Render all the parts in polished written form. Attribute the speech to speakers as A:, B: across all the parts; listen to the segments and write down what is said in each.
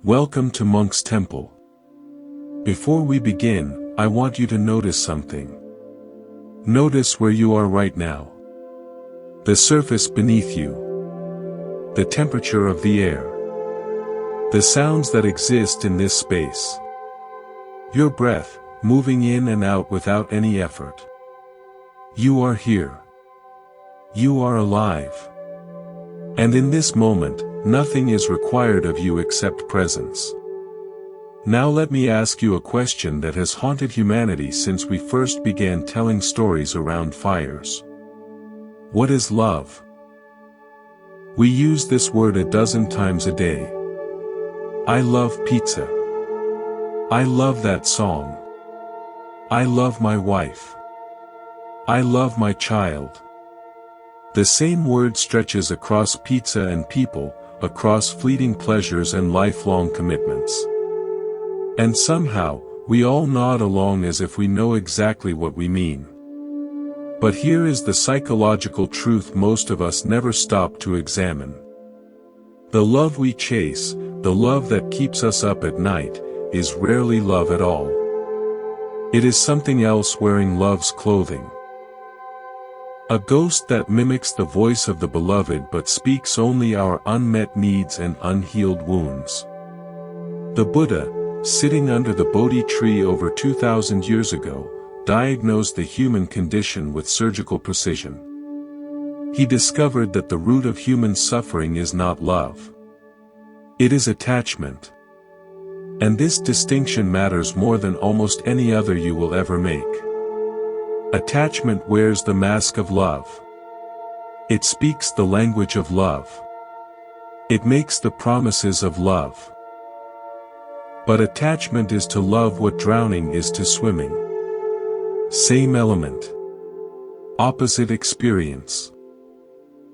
A: Welcome to Monk's Temple. Before we begin, I want you to notice something. Notice where you are right now. The surface beneath you. The temperature of the air. The sounds that exist in this space. Your breath, moving in and out without any effort. You are here. You are alive. And in this moment, nothing is required of you except presence. Now let me ask you a question that has haunted humanity since we first began telling stories around fires. What is love? We use this word a dozen times a day. I love pizza. I love that song. I love my wife. I love my child. The same word stretches across pizza and people, across fleeting pleasures and lifelong commitments. And somehow, we all nod along as if we know exactly what we mean. But here is the psychological truth most of us never stop to examine. The love we chase, the love that keeps us up at night, is rarely love at all. It is something else wearing love's clothing. A ghost that mimics the voice of the beloved but speaks only our unmet needs and unhealed wounds. The Buddha, sitting under the Bodhi tree over 2,000 years ago, diagnosed the human condition with surgical precision. He discovered that the root of human suffering is not love. It is attachment. And this distinction matters more than almost any other you will ever make. Attachment wears the mask of love. It speaks the language of love. It makes the promises of love. But attachment is to love what drowning is to swimming. Same element. Opposite experience.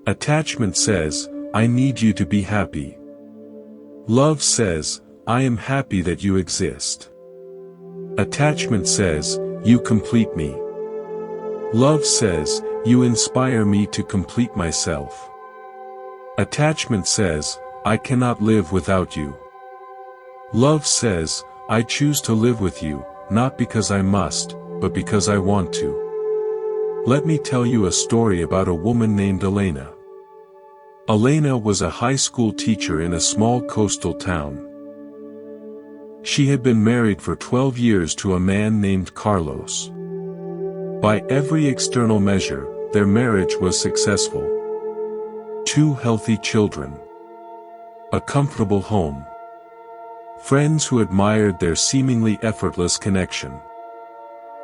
A: Attachment says, I need you to be happy. Love says, I am happy that you exist. Attachment says, you complete me. Love says, you inspire me to complete myself. Attachment says, I cannot live without you. Love says, I choose to live with you, not because I must, but because I want to. Let me tell you a story about a woman named Elena. Elena was a high school teacher in a small coastal town. She had been married for 12 years to a man named Carlos. By every external measure, their marriage was successful. 2 healthy children. A comfortable home. Friends who admired their seemingly effortless connection.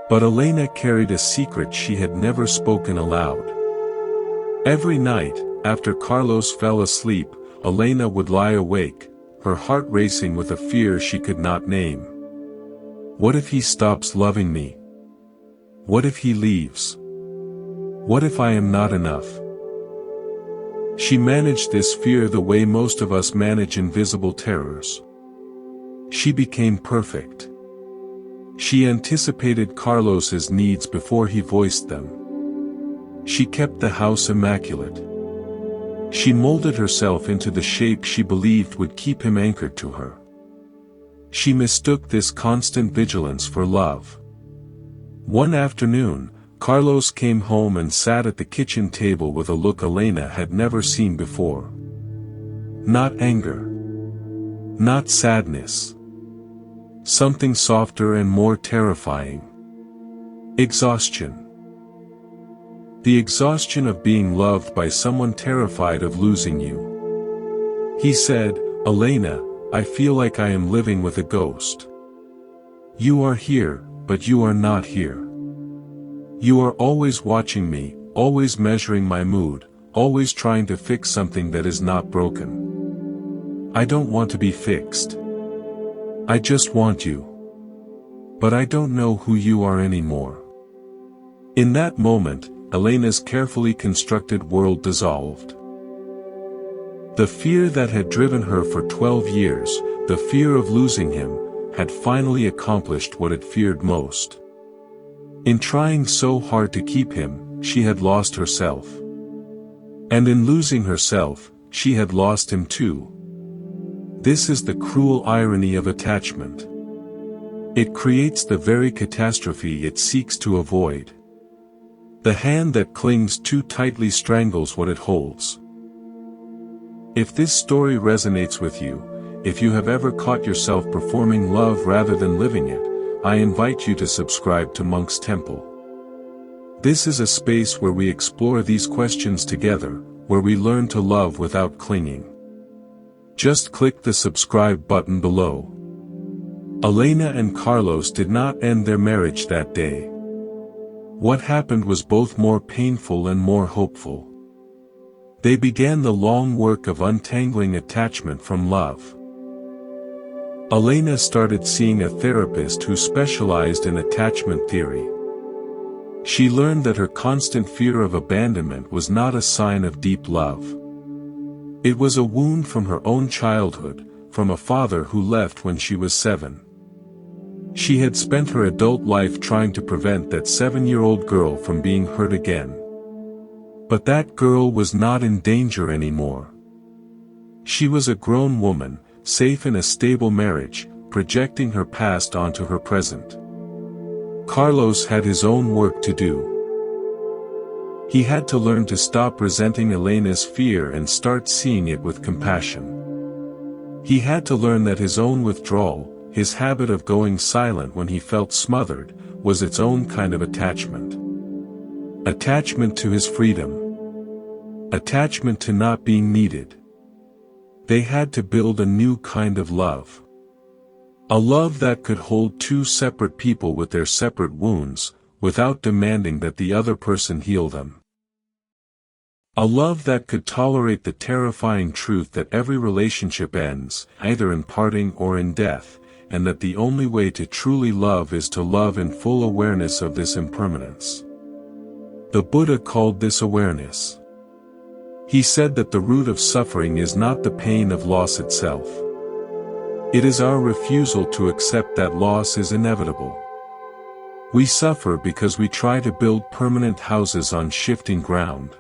A: But Elena carried a secret she had never spoken aloud. Every night, after Carlos fell asleep, Elena would lie awake, her heart racing with a fear she could not name. What if he stops loving me? What if he leaves? What if I am not enough? She managed this fear the way most of us manage invisible terrors. She became perfect. She anticipated Carlos's needs before he voiced them. She kept the house immaculate. She molded herself into the shape she believed would keep him anchored to her. She mistook this constant vigilance for love. One afternoon, Carlos came home and sat at the kitchen table with a look Elena had never seen before. Not anger. Not sadness. Something softer and more terrifying. Exhaustion. The exhaustion of being loved by someone terrified of losing you. He said, Elena, I feel like I am living with a ghost. You are here, but you are not here. You are always watching me, always measuring my mood, always trying to fix something that is not broken. I don't want to be fixed. I just want you. But I don't know who you are anymore. In that moment, Elena's carefully constructed world dissolved. The fear that had driven her for 12 years, the fear of losing him, had finally accomplished what it feared most. In trying so hard to keep him, she had lost herself. And in losing herself, she had lost him too. This is the cruel irony of attachment. It creates the very catastrophe it seeks to avoid. The hand that clings too tightly strangles what it holds. If this story resonates with you, if you have ever caught yourself performing love rather than living it, I invite you to subscribe to Monk's Temple. This is a space where we explore these questions together, where we learn to love without clinging. Just click the subscribe button below. Elena and Carlos did not end their marriage that day. What happened was both more painful and more hopeful. They began the long work of untangling attachment from love. Elena started seeing a therapist who specialized in attachment theory. She learned that her constant fear of abandonment was not a sign of deep love. It was a wound from her own childhood, from a father who left when she was 7. She had spent her adult life trying to prevent that 7-year-old girl from being hurt again. But that girl was not in danger anymore. She was a grown woman, safe in a stable marriage, projecting her past onto her present. Carlos had his own work to do. He had to learn to stop resenting Elena's fear and start seeing it with compassion. He had to learn that his own withdrawal, his habit of going silent when he felt smothered, was its own kind of attachment. Attachment to his freedom. Attachment to not being needed. They had to build a new kind of love. A love that could hold two separate people with their separate wounds, without demanding that the other person heal them. A love that could tolerate the terrifying truth that every relationship ends, either in parting or in death, and that the only way to truly love is to love in full awareness of this impermanence. The Buddha called this awareness. He said that the root of suffering is not the pain of loss itself. It is our refusal to accept that loss is inevitable. We suffer because we try to build permanent houses on shifting ground.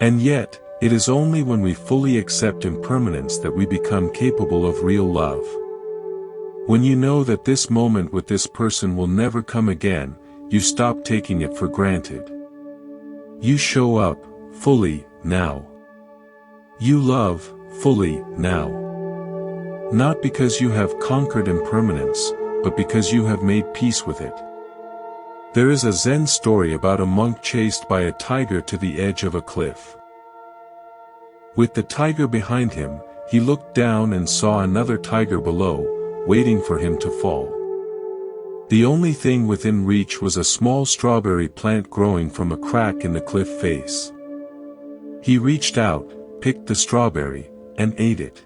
A: And yet, it is only when we fully accept impermanence that we become capable of real love. When you know that this moment with this person will never come again, you stop taking it for granted. You show up, fully, now. You love, fully, now. Not because you have conquered impermanence, but because you have made peace with it. There is a Zen story about a monk chased by a tiger to the edge of a cliff. With the tiger behind him, he looked down and saw another tiger below, waiting for him to fall. The only thing within reach was a small strawberry plant growing from a crack in the cliff face. He reached out, picked the strawberry, and ate it.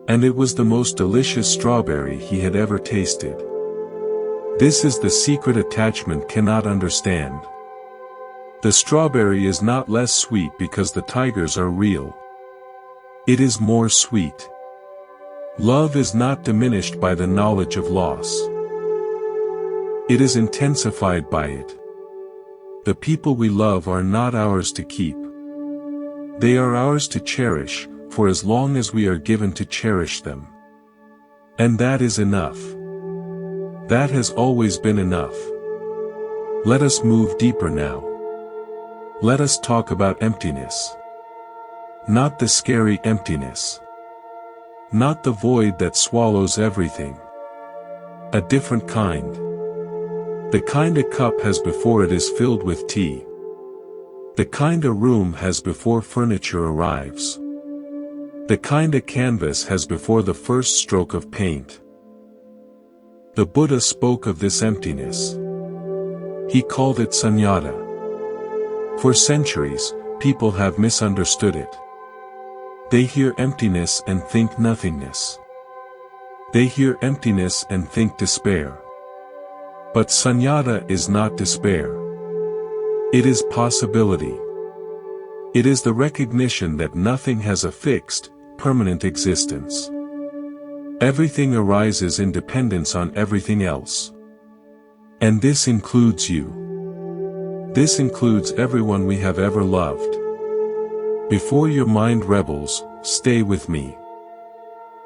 A: And it was the most delicious strawberry he had ever tasted. This is the secret attachment cannot understand. The strawberry is not less sweet because the tigers are real. It is more sweet. Love is not diminished by the knowledge of loss. It is intensified by it. The people we love are not ours to keep. They are ours to cherish, for as long as we are given to cherish them. And that is enough. That has always been enough. Let us move deeper now. Let us talk about emptiness. Not the scary emptiness. Not the void that swallows everything. A different kind. The kind a cup has before it is filled with tea. The kind a room has before furniture arrives. The kind a canvas has before the first stroke of paint. The Buddha spoke of this emptiness. He called it sunyata. For centuries, people have misunderstood it. They hear emptiness and think nothingness. They hear emptiness and think despair. But sunyata is not despair. It is possibility. It is the recognition that nothing has a fixed, permanent existence. Everything arises in dependence on everything else. And this includes you. This includes everyone we have ever loved. Before your mind rebels, stay with me.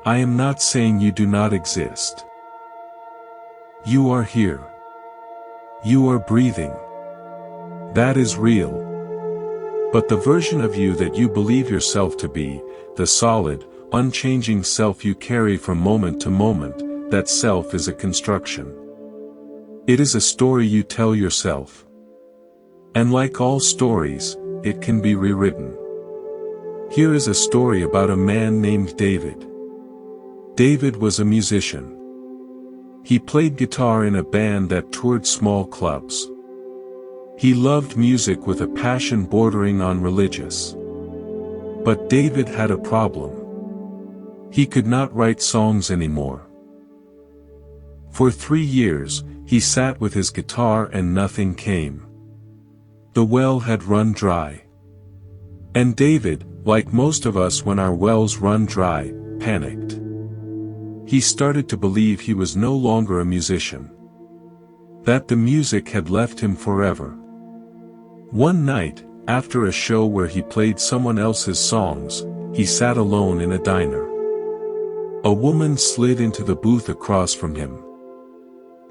A: I am not saying you do not exist. You are here. You are breathing. That is real. But the version of you that you believe yourself to be, the solid, unchanging self you carry from moment to moment, that self is a construction. It is a story you tell yourself. And like all stories, it can be rewritten. Here is a story about a man named David. David was a musician. He played guitar in a band that toured small clubs. He loved music with a passion bordering on religious. But David had a problem. He could not write songs anymore. For 3 years, he sat with his guitar and nothing came. The well had run dry. And David, like most of us when our wells run dry, panicked. He started to believe he was no longer a musician. That the music had left him forever. One night, after a show where he played someone else's songs, he sat alone in a diner. A woman slid into the booth across from him.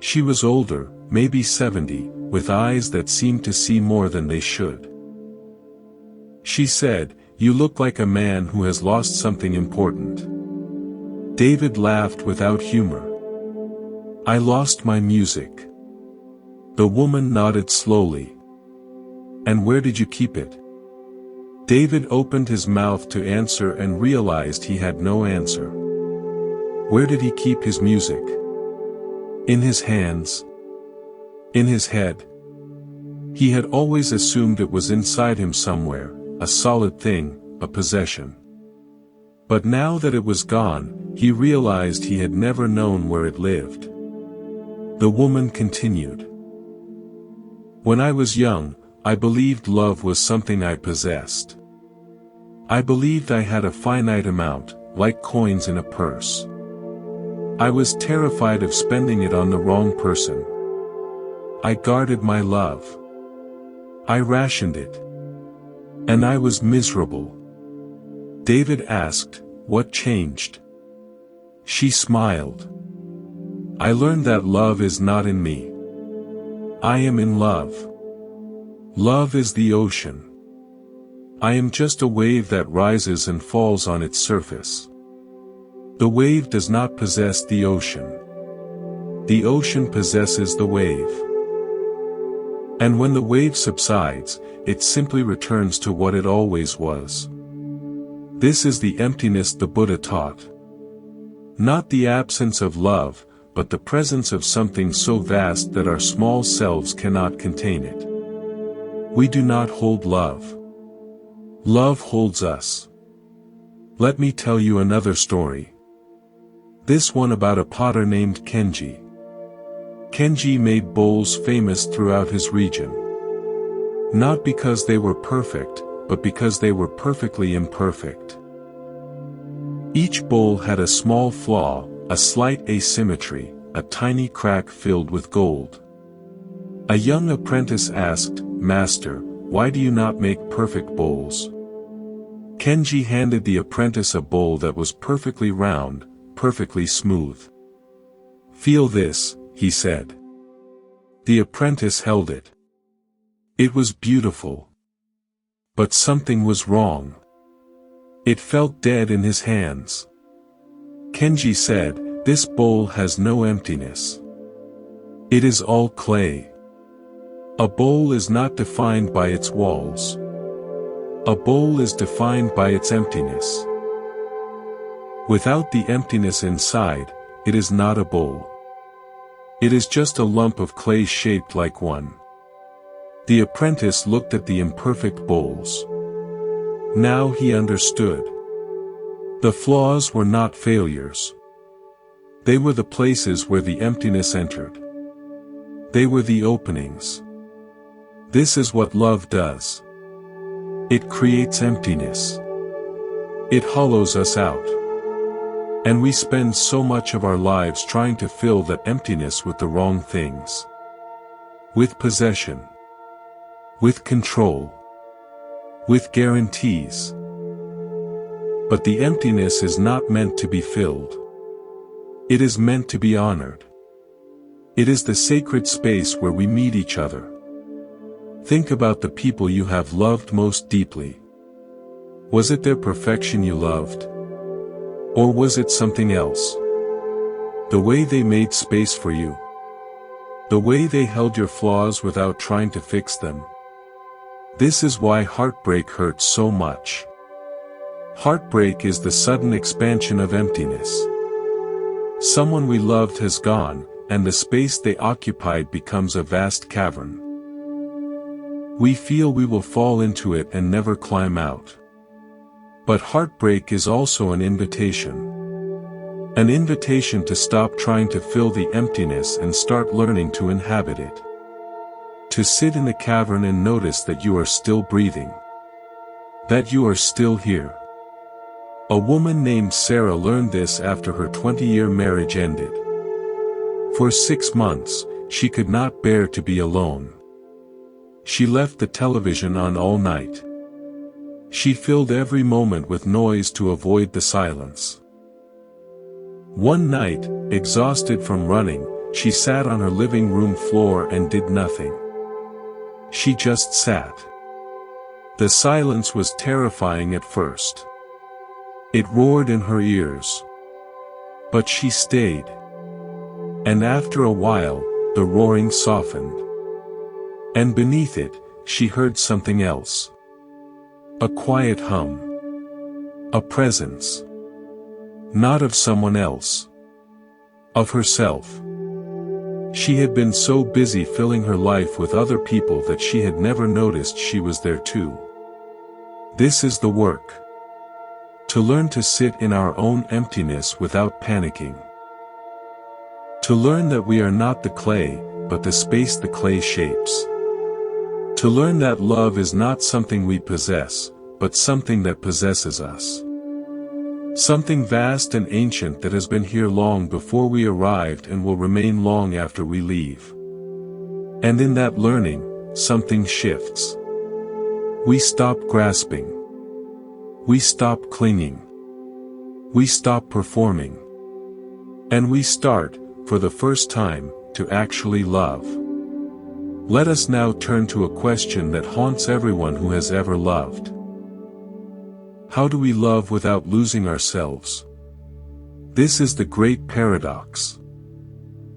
A: She was older, maybe 70, with eyes that seemed to see more than they should. She said, "You look like a man who has lost something important." David laughed without humor. "I lost my music." The woman nodded slowly. "And where did you keep it?" David opened his mouth to answer and realized he had no answer. Where did he keep his music? In his hands? In his head? He had always assumed it was inside him somewhere, a solid thing, a possession. But now that it was gone, he realized he had never known where it lived. The woman continued. "When I was young, I believed love was something I possessed. I believed I had a finite amount, like coins in a purse. I was terrified of spending it on the wrong person. I guarded my love. I rationed it. And I was miserable." David asked, "What changed?" She smiled. "I learned that love is not in me. I am in love. Love is the ocean. I am just a wave that rises and falls on its surface. The wave does not possess the ocean. The ocean possesses the wave. And when the wave subsides, it simply returns to what it always was. This is the emptiness the Buddha taught. Not the absence of love, but the presence of something so vast that our small selves cannot contain it. We do not hold love. Love holds us. Let me tell you another story. This one about a potter named Kenji. Kenji made bowls famous throughout his region. Not because they were perfect, but because they were perfectly imperfect. Each bowl had a small flaw, a slight asymmetry, a tiny crack filled with gold. A young apprentice asked, "Master, why do you not make perfect bowls?" Kenji handed the apprentice a bowl that was perfectly round, perfectly smooth. "Feel this," he said. The apprentice held it. It was beautiful. But something was wrong. It felt dead in his hands. Kenji said, "This bowl has no emptiness. It is all clay." A bowl is not defined by its walls. A bowl is defined by its emptiness. Without the emptiness inside, it is not a bowl. It is just a lump of clay shaped like one. The apprentice looked at the imperfect bowls. Now he understood. The flaws were not failures. They were the places where the emptiness entered. They were the openings. This is what love does. It creates emptiness. It hollows us out. And we spend so much of our lives trying to fill that emptiness with the wrong things. With possession. With control. With guarantees. But the emptiness is not meant to be filled. It is meant to be honored. It is the sacred space where we meet each other. Think about the people you have loved most deeply. Was it their perfection you loved? Or was it something else? The way they made space for you. The way they held your flaws without trying to fix them. This is why heartbreak hurts so much. Heartbreak is the sudden expansion of emptiness. Someone we loved has gone, and the space they occupied becomes a vast cavern. We feel we will fall into it and never climb out. But heartbreak is also an invitation. An invitation to stop trying to fill the emptiness and start learning to inhabit it. To sit in the cavern and notice that you are still breathing. That you are still here. A woman named Sarah learned this after her 20-year marriage ended. For 6 months, she could not bear to be alone. She left the television on all night. She filled every moment with noise to avoid the silence. One night, exhausted from running, she sat on her living room floor and did nothing. She just sat. The silence was terrifying at first. It roared in her ears. But she stayed. And after a while, the roaring softened. And beneath it, she heard something else. A quiet hum. A presence. Not of someone else. Of herself. She had been so busy filling her life with other people that she had never noticed she was there too. This is the work. To learn to sit in our own emptiness without panicking. To learn that we are not the clay, but the space the clay shapes. To learn that love is not something we possess, but something that possesses us. Something vast and ancient that has been here long before we arrived and will remain long after we leave. And in that learning, something shifts. We stop grasping. We stop clinging. We stop performing. And we start, for the first time, to actually love. Let us now turn to a question that haunts everyone who has ever loved. How do we love without losing ourselves? This is the great paradox.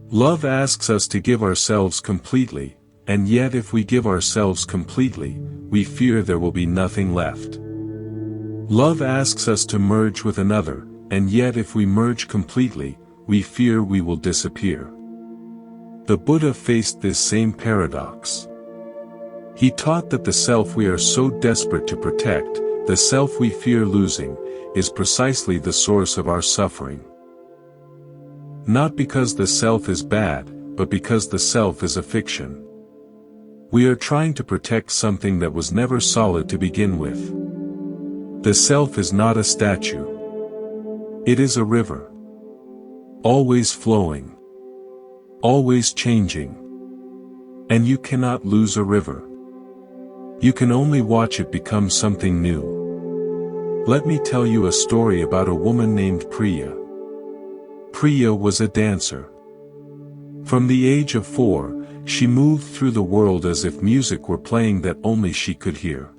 A: Love asks us to give ourselves completely, and yet if we give ourselves completely, we fear there will be nothing left. Love asks us to merge with another, and yet if we merge completely, we fear we will disappear. The Buddha faced this same paradox. He taught that the self we are so desperate to protect, the self we fear losing, is precisely the source of our suffering. Not because the self is bad, but because the self is a fiction. We are trying to protect something that was never solid to begin with. The self is not a statue. It is a river. Always flowing. Always changing. And you cannot lose a river. You can only watch it become something new. Let me tell you a story about a woman named Priya. Priya was a dancer. From the age of 4, she moved through the world as if music were playing that only she could hear.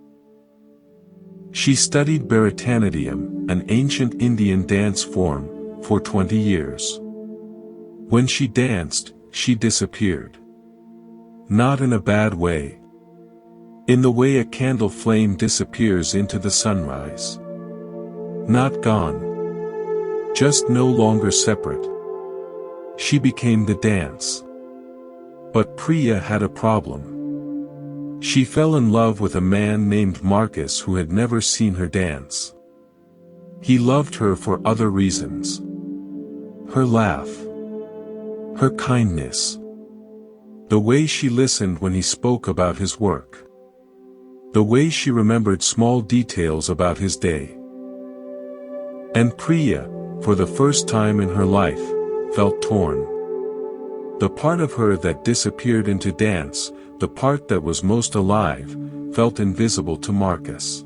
A: She studied Bharatanatyam, an ancient Indian dance form, for 20 years. When she danced, she disappeared. Not in a bad way. In the way a candle flame disappears into the sunrise. Not gone. Just no longer separate. She became the dance. But Priya had a problem. She fell in love with a man named Marcus who had never seen her dance. He loved her for other reasons. Her laugh. Her kindness. The way she listened when he spoke about his work. The way she remembered small details about his day. And Priya, for the first time in her life, felt torn. The part of her that disappeared into dance, the part that was most alive, felt invisible to Marcus.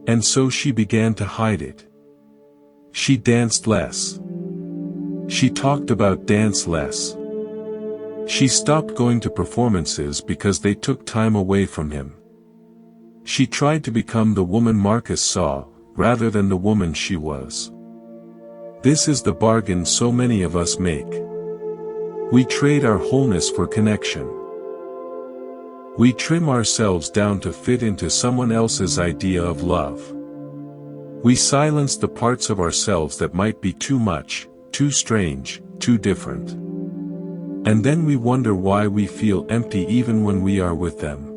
A: And so she began to hide it. She danced less. She talked about dance less. She stopped going to performances because they took time away from him. She tried to become the woman Marcus saw, rather than the woman she was. This is the bargain so many of us make. We trade our wholeness for connection. We trim ourselves down to fit into someone else's idea of love. We silence the parts of ourselves that might be too much, too strange, too different. And then we wonder why we feel empty even when we are with them.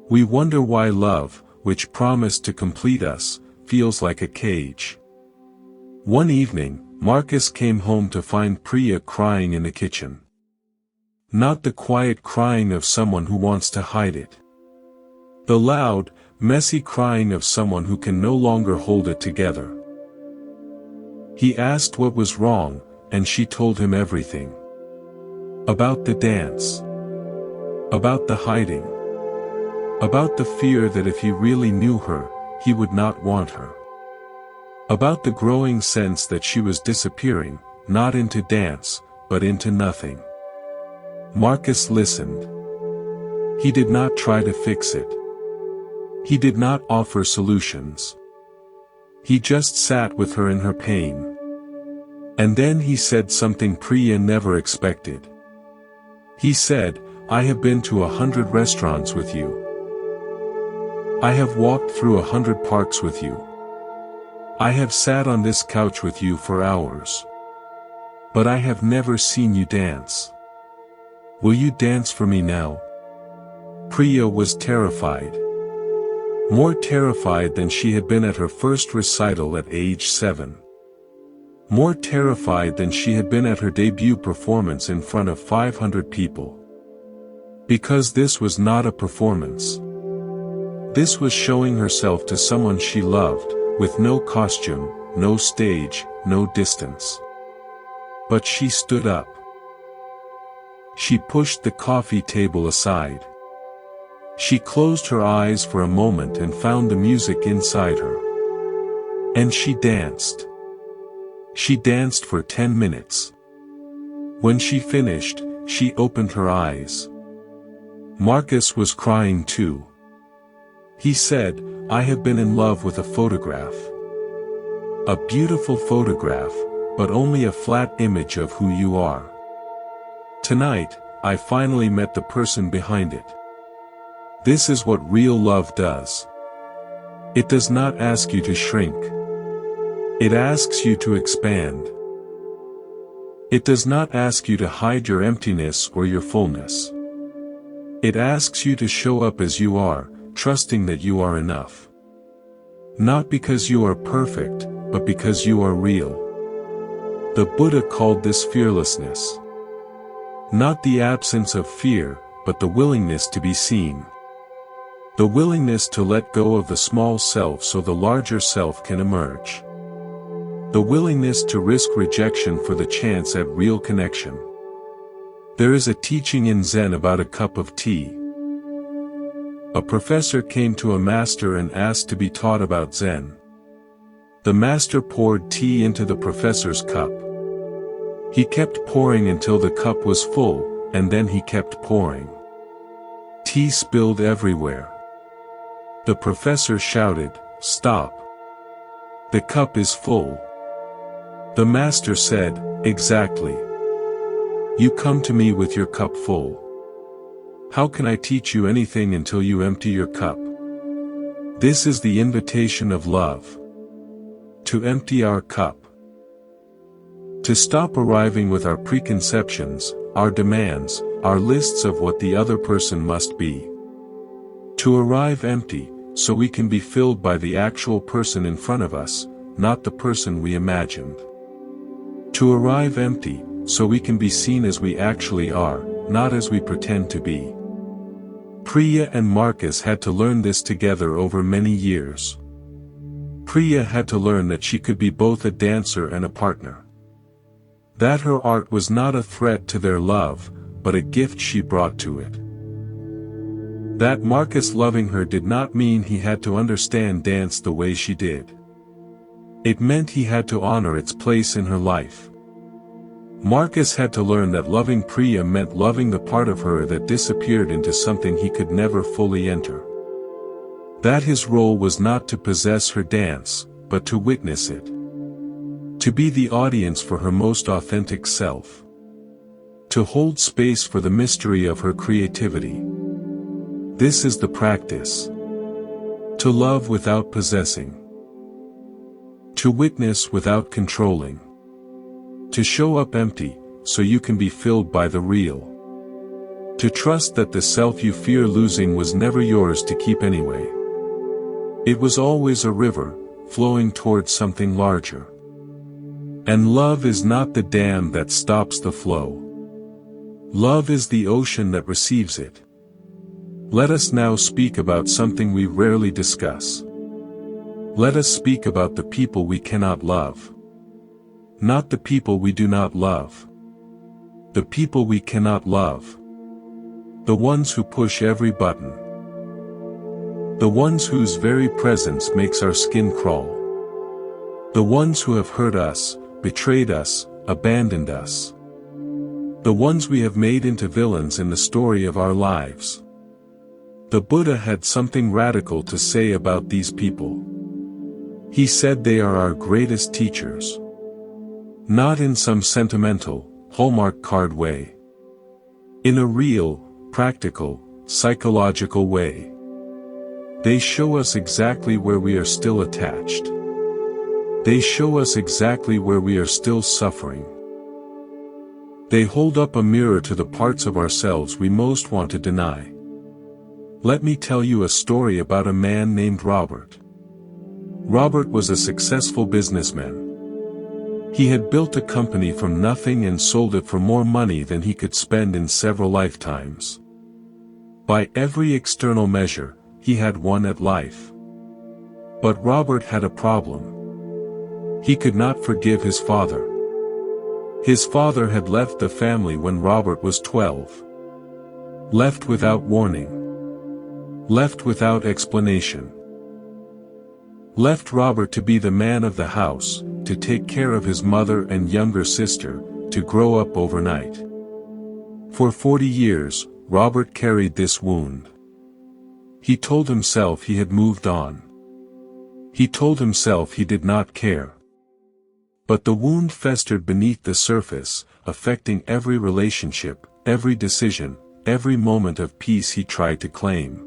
A: We wonder why love, which promised to complete us, feels like a cage. One evening, Marcus came home to find Priya crying in the kitchen. Not the quiet crying of someone who wants to hide it. The loud, messy crying of someone who can no longer hold it together. He asked what was wrong, and she told him everything. About the dance. About the hiding. About the fear that if he really knew her, he would not want her. About the growing sense that she was disappearing, not into dance, but into nothing. Marcus listened. He did not try to fix it. He did not offer solutions. He just sat with her in her pain. And then he said something Priya never expected. He said, "I have been to 100 restaurants with you. I have walked through 100 parks with you. I have sat on this couch with you for hours. But I have never seen you dance. Will you dance for me now?" Priya was terrified. More terrified than she had been at her first recital at age 7. More terrified than she had been at her debut performance in front of 500 people. Because this was not a performance. This was showing herself to someone she loved, with no costume, no stage, no distance. But she stood up. She pushed the coffee table aside. She closed her eyes for a moment and found the music inside her. And she danced. She danced for 10 minutes. When she finished, she opened her eyes. Marcus was crying too. He said, "I have been in love with a photograph. A beautiful photograph, but only a flat image of who you are. Tonight, I finally met the person behind it." This is what real love does. It does not ask you to shrink. It asks you to expand. It does not ask you to hide your emptiness or your fullness. It asks you to show up as you are, trusting that you are enough. Not because you are perfect, but because you are real. The Buddha called this fearlessness. Not the absence of fear, but the willingness to be seen. The willingness to let go of the small self so the larger self can emerge. The willingness to risk rejection for the chance at real connection. There is a teaching in Zen about a cup of tea. A professor came to a master and asked to be taught about Zen. The master poured tea into the professor's cup. He kept pouring until the cup was full, and then he kept pouring. Tea spilled everywhere. The professor shouted, "Stop! The cup is full." The master said, "Exactly. You come to me with your cup full. How can I teach you anything until you empty your cup?" This is the invitation of love. To empty our cup. To stop arriving with our preconceptions, our demands, our lists of what the other person must be. To arrive empty, so we can be filled by the actual person in front of us, not the person we imagined. To arrive empty, so we can be seen as we actually are, not as we pretend to be. Priya and Marcus had to learn this together over many years. Priya had to learn that she could be both a dancer and a partner. That her art was not a threat to their love, but a gift she brought to it. That Marcus loving her did not mean he had to understand dance the way she did. It meant he had to honor its place in her life. Marcus had to learn that loving Priya meant loving the part of her that disappeared into something he could never fully enter. That his role was not to possess her dance, but to witness it. To be the audience for her most authentic self. To hold space for the mystery of her creativity. This is the practice. To love without possessing. To witness without controlling. To show up empty, so you can be filled by the real. To trust that the self you fear losing was never yours to keep anyway. It was always a river, flowing towards something larger. And love is not the dam that stops the flow. Love is the ocean that receives it. Let us now speak about something we rarely discuss. Let us speak about the people we cannot love. Not the people we do not love. The people we cannot love. The ones who push every button. The ones whose very presence makes our skin crawl. The ones who have hurt us, betrayed us, abandoned us. The ones we have made into villains in the story of our lives. The Buddha had something radical to say about these people. He said they are our greatest teachers. Not in some sentimental, Hallmark card way. In a real, practical, psychological way. They show us exactly where we are still attached. They show us exactly where we are still suffering. They hold up a mirror to the parts of ourselves we most want to deny. Let me tell you a story about a man named Robert. Robert was a successful businessman. He had built a company from nothing and sold it for more money than he could spend in several lifetimes. By every external measure, he had won at life. But Robert had a problem. He could not forgive his father. His father had left the family when Robert was 12. Left without warning. Left without explanation. Left Robert to be the man of the house, to take care of his mother and younger sister, to grow up overnight. For 40 years, Robert carried this wound. He told himself he had moved on. He told himself he did not care. But the wound festered beneath the surface, affecting every relationship, every decision, every moment of peace he tried to claim.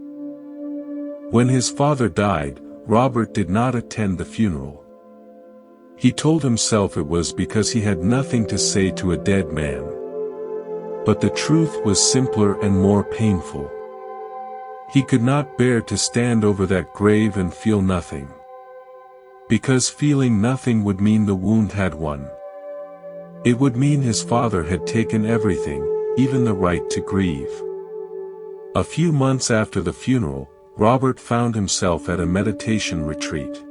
A: When his father died, Robert did not attend the funeral. He told himself it was because he had nothing to say to a dead man. But the truth was simpler and more painful. He could not bear to stand over that grave and feel nothing. Because feeling nothing would mean the wound had won. It would mean his father had taken everything, even the right to grieve. A few months after the funeral, Robert found himself at a meditation retreat.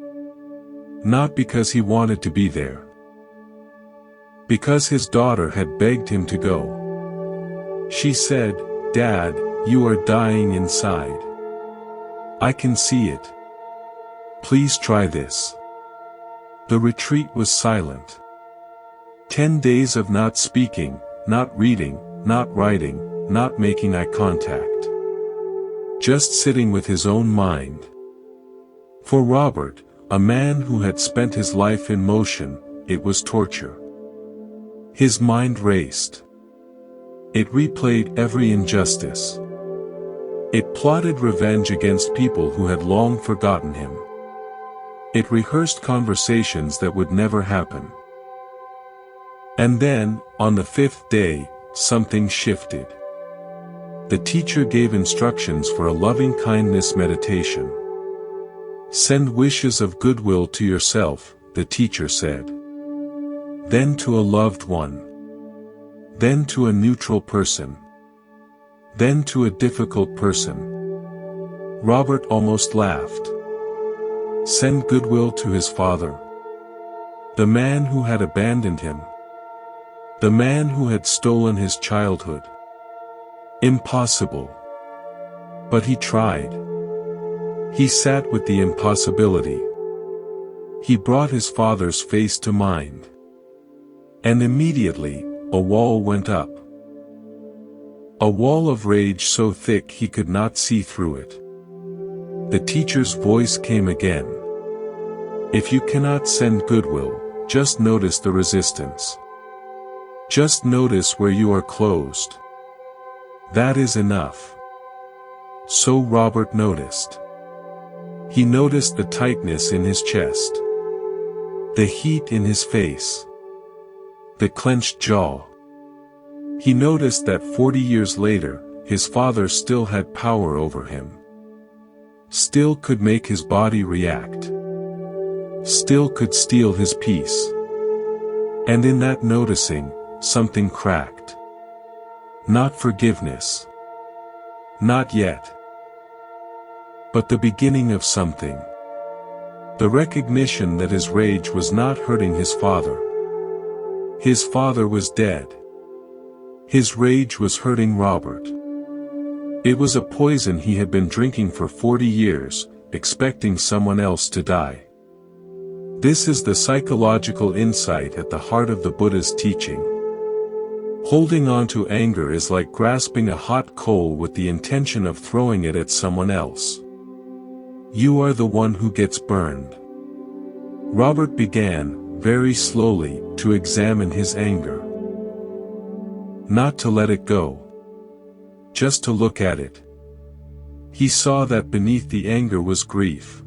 A: Not because he wanted to be there. Because his daughter had begged him to go. She said, "Dad, you are dying inside. I can see it. Please try this." The retreat was silent. 10 days of not speaking, not reading, not writing, not making eye contact. Just sitting with his own mind. For Robert, a man who had spent his life in motion, it was torture. His mind raced. It replayed every injustice. It plotted revenge against people who had long forgotten him. It rehearsed conversations that would never happen. And then, on the 5th day, something shifted. The teacher gave instructions for a loving-kindness meditation. Send wishes of goodwill to yourself, the teacher said. Then to a loved one. Then to a neutral person. Then to a difficult person. Robert almost laughed. Send goodwill to his father. The man who had abandoned him. The man who had stolen his childhood. Impossible. But he tried. He sat with the impossibility. He brought his father's face to mind. And immediately, a wall went up. A wall of rage so thick he could not see through it. The teacher's voice came again. If you cannot send goodwill, just notice the resistance. Just notice where you are closed. That is enough. So Robert noticed. He noticed the tightness in his chest, the heat in his face, the clenched jaw. He noticed that 40 years later, his father still had power over him. Still could make his body react. Still could steal his peace. And in that noticing, something cracked. Not forgiveness. Not yet. But the beginning of something. The recognition that his rage was not hurting his father. His father was dead. His rage was hurting Robert. It was a poison he had been drinking for 40 years, expecting someone else to die. This is the psychological insight at the heart of the Buddha's teaching. Holding on to anger is like grasping a hot coal with the intention of throwing it at someone else. You are the one who gets burned. Robert began, very slowly, to examine his anger. Not to let it go. Just to look at it. He saw that beneath the anger was grief.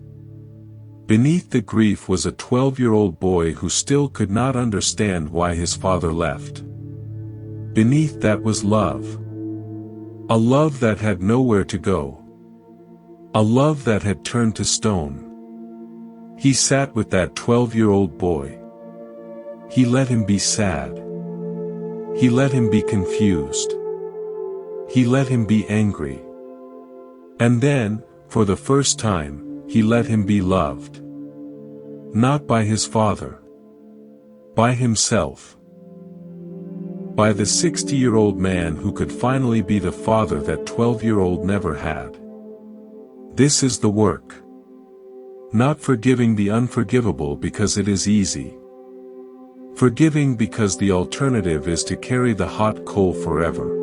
A: Beneath the grief was a 12-year-old boy who still could not understand why his father left. Beneath that was love. A love that had nowhere to go. A love that had turned to stone. He sat with that 12-year-old boy. He let him be sad. He let him be confused. He let him be angry. And then, for the first time, he let him be loved. Not by his father. By himself. By the 60-year-old man who could finally be the father that 12-year-old never had. This is the work. Not forgiving the unforgivable because it is easy. Forgiving because the alternative is to carry the hot coal forever.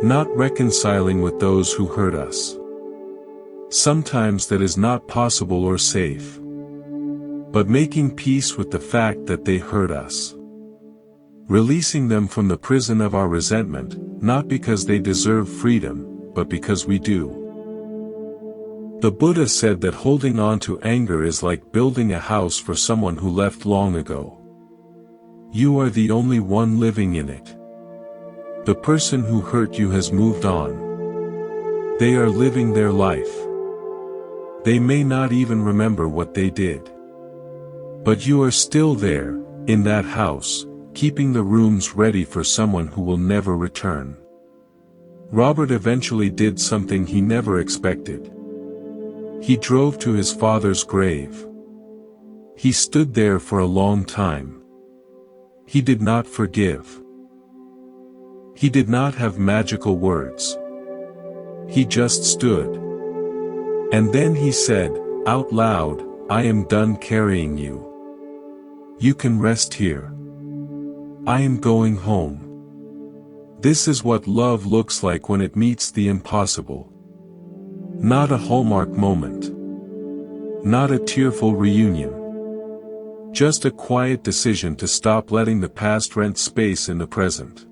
A: Not reconciling with those who hurt us. Sometimes that is not possible or safe. But making peace with the fact that they hurt us. Releasing them from the prison of our resentment, not because they deserve freedom, but because we do. The Buddha said that holding on to anger is like building a house for someone who left long ago. You are the only one living in it. The person who hurt you has moved on. They are living their life. They may not even remember what they did. But you are still there, in that house, keeping the rooms ready for someone who will never return. Robert eventually did something he never expected. He drove to his father's grave. He stood there for a long time. He did not forgive. He did not have magical words. He just stood. And then he said, out loud, I am done carrying you. You can rest here. I am going home. This is what love looks like when it meets the impossible. Not a Hallmark moment. Not a tearful reunion. Just a quiet decision to stop letting the past rent space in the present.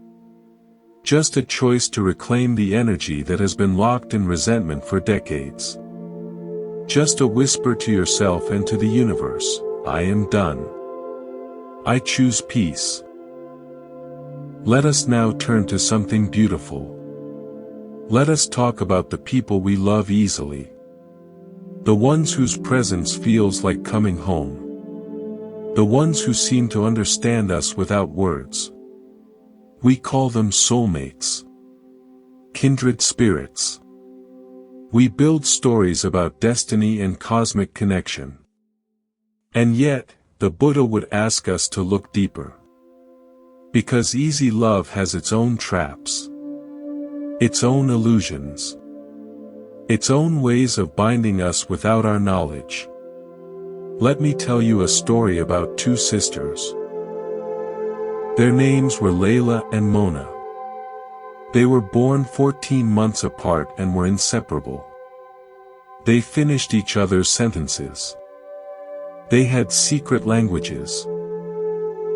A: Just a choice to reclaim the energy that has been locked in resentment for decades. Just a whisper to yourself and to the universe, I am done. I choose peace. Let us now turn to something beautiful. Let us talk about the people we love easily. The ones whose presence feels like coming home. The ones who seem to understand us without words. We call them soulmates. Kindred spirits. We build stories about destiny and cosmic connection. And yet, the Buddha would ask us to look deeper. Because easy love has its own traps. Its own illusions. its own ways of binding us without our knowledge. Let me tell you a story about two sisters. Their names were Layla and Mona. They were born 14 months apart and were inseparable. They finished each other's sentences. They had secret languages.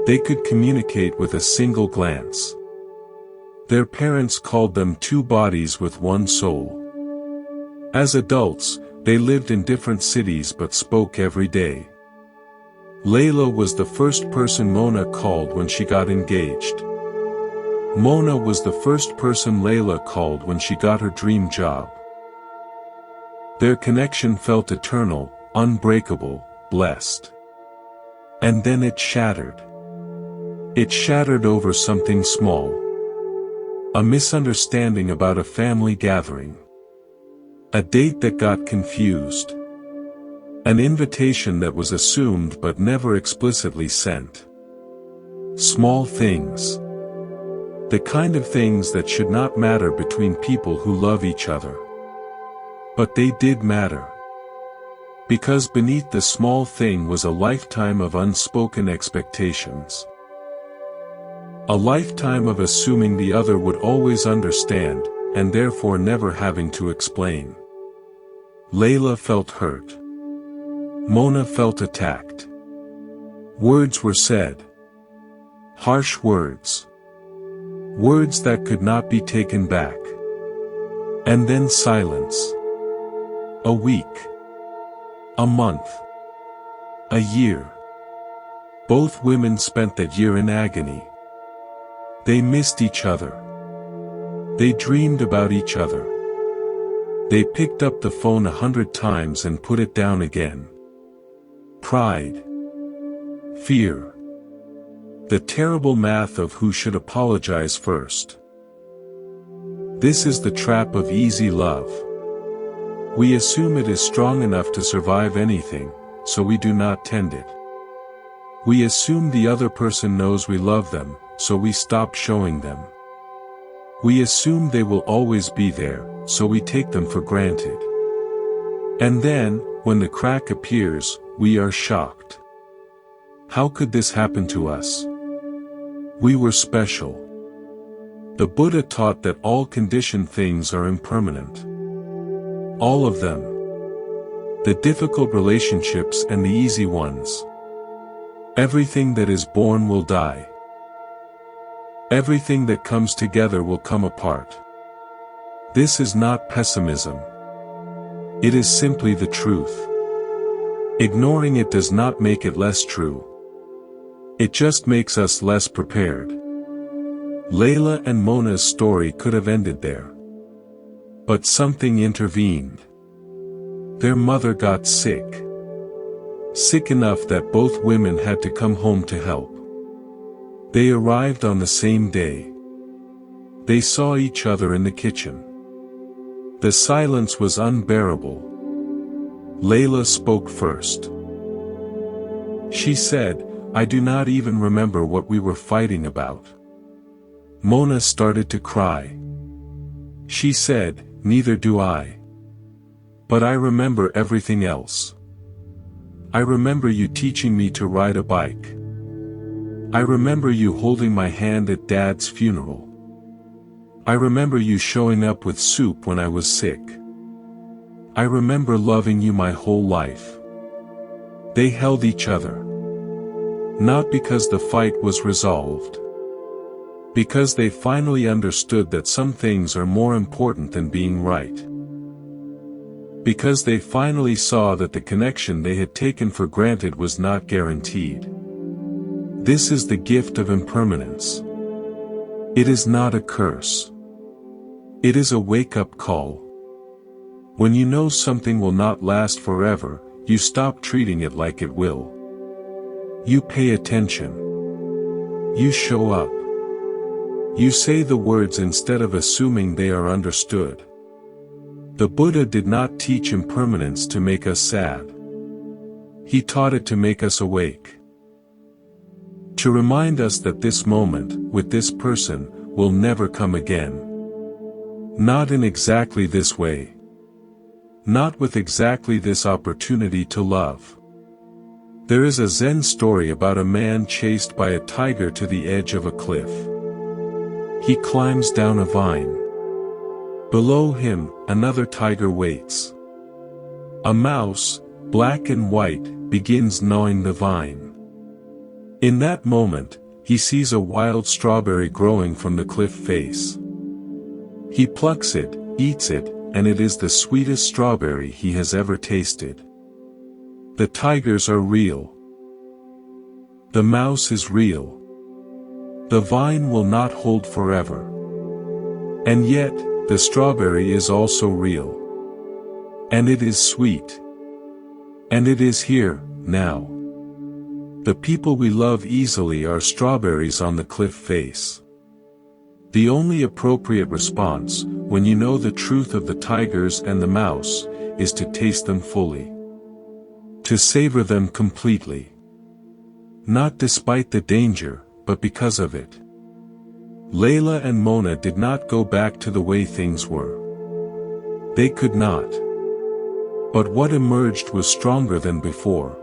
A: They could communicate with a single glance. Their parents called them two bodies with one soul. As adults, they lived in different cities but spoke every day. Layla was the first person Mona called when she got engaged. Mona was the first person Layla called when she got her dream job. Their connection felt eternal, unbreakable, blessed. And then it shattered. It shattered over something small. A misunderstanding about a family gathering. A date that got confused. An invitation that was assumed but never explicitly sent. Small things. The kind of things that should not matter between people who love each other. But they did matter. Because beneath the small thing was a lifetime of unspoken expectations. A lifetime of assuming the other would always understand, and therefore never having to explain. Layla felt hurt. Mona felt attacked. Words were said. Harsh words. Words that could not be taken back. And then silence. A week. A month. A year. Both women spent that year in agony. They missed each other. They dreamed about each other. They picked up the phone 100 times and put it down again. Pride. Fear. The terrible math of who should apologize first. This is the trap of easy love. We assume it is strong enough to survive anything, so we do not tend it. We assume the other person knows we love them, so we stop showing them. We assume they will always be there, so we take them for granted. And then, when the crack appears, we are shocked. How could this happen to us? We were special. The Buddha taught that all conditioned things are impermanent. All of them. The difficult relationships and the easy ones. Everything that is born will die. Everything that comes together will come apart. This is not pessimism. It is simply the truth. Ignoring it does not make it less true. It just makes us less prepared. Layla and Mona's story could have ended there. But something intervened. Their mother got sick. Sick enough that both women had to come home to help. They arrived on the same day. They saw each other in the kitchen. The silence was unbearable. Layla spoke first. She said, "I do not even remember what we were fighting about." Mona started to cry. She said, "Neither do I. But I remember everything else. I remember you teaching me to ride a bike. I remember you holding my hand at Dad's funeral. I remember you showing up with soup when I was sick. I remember loving you my whole life." They held each other. Not because the fight was resolved. Because they finally understood that some things are more important than being right. Because they finally saw that the connection they had taken for granted was not guaranteed. This is the gift of impermanence. It is not a curse. It is a wake-up call. When you know something will not last forever, you stop treating it like it will. You pay attention. You show up. You say the words instead of assuming they are understood. The Buddha did not teach impermanence to make us sad. He taught it to make us awake. To remind us that this moment, with this person, will never come again. Not in exactly this way. Not with exactly this opportunity to love. There is a Zen story about a man chased by a tiger to the edge of a cliff. He climbs down a vine. Below him, another tiger waits. A mouse, black and white, begins gnawing the vine. In that moment, he sees a wild strawberry growing from the cliff face. He plucks it, eats it, and it is the sweetest strawberry he has ever tasted. The tigers are real. The mouse is real. The vine will not hold forever. And yet, the strawberry is also real. And it is sweet. And it is here, now. The people we love easily are strawberries on the cliff face. The only appropriate response, when you know the truth of the tigers and the mouse, is to taste them fully. To savor them completely. Not despite the danger, but because of it. Layla and Mona did not go back to the way things were. They could not. But what emerged was stronger than before.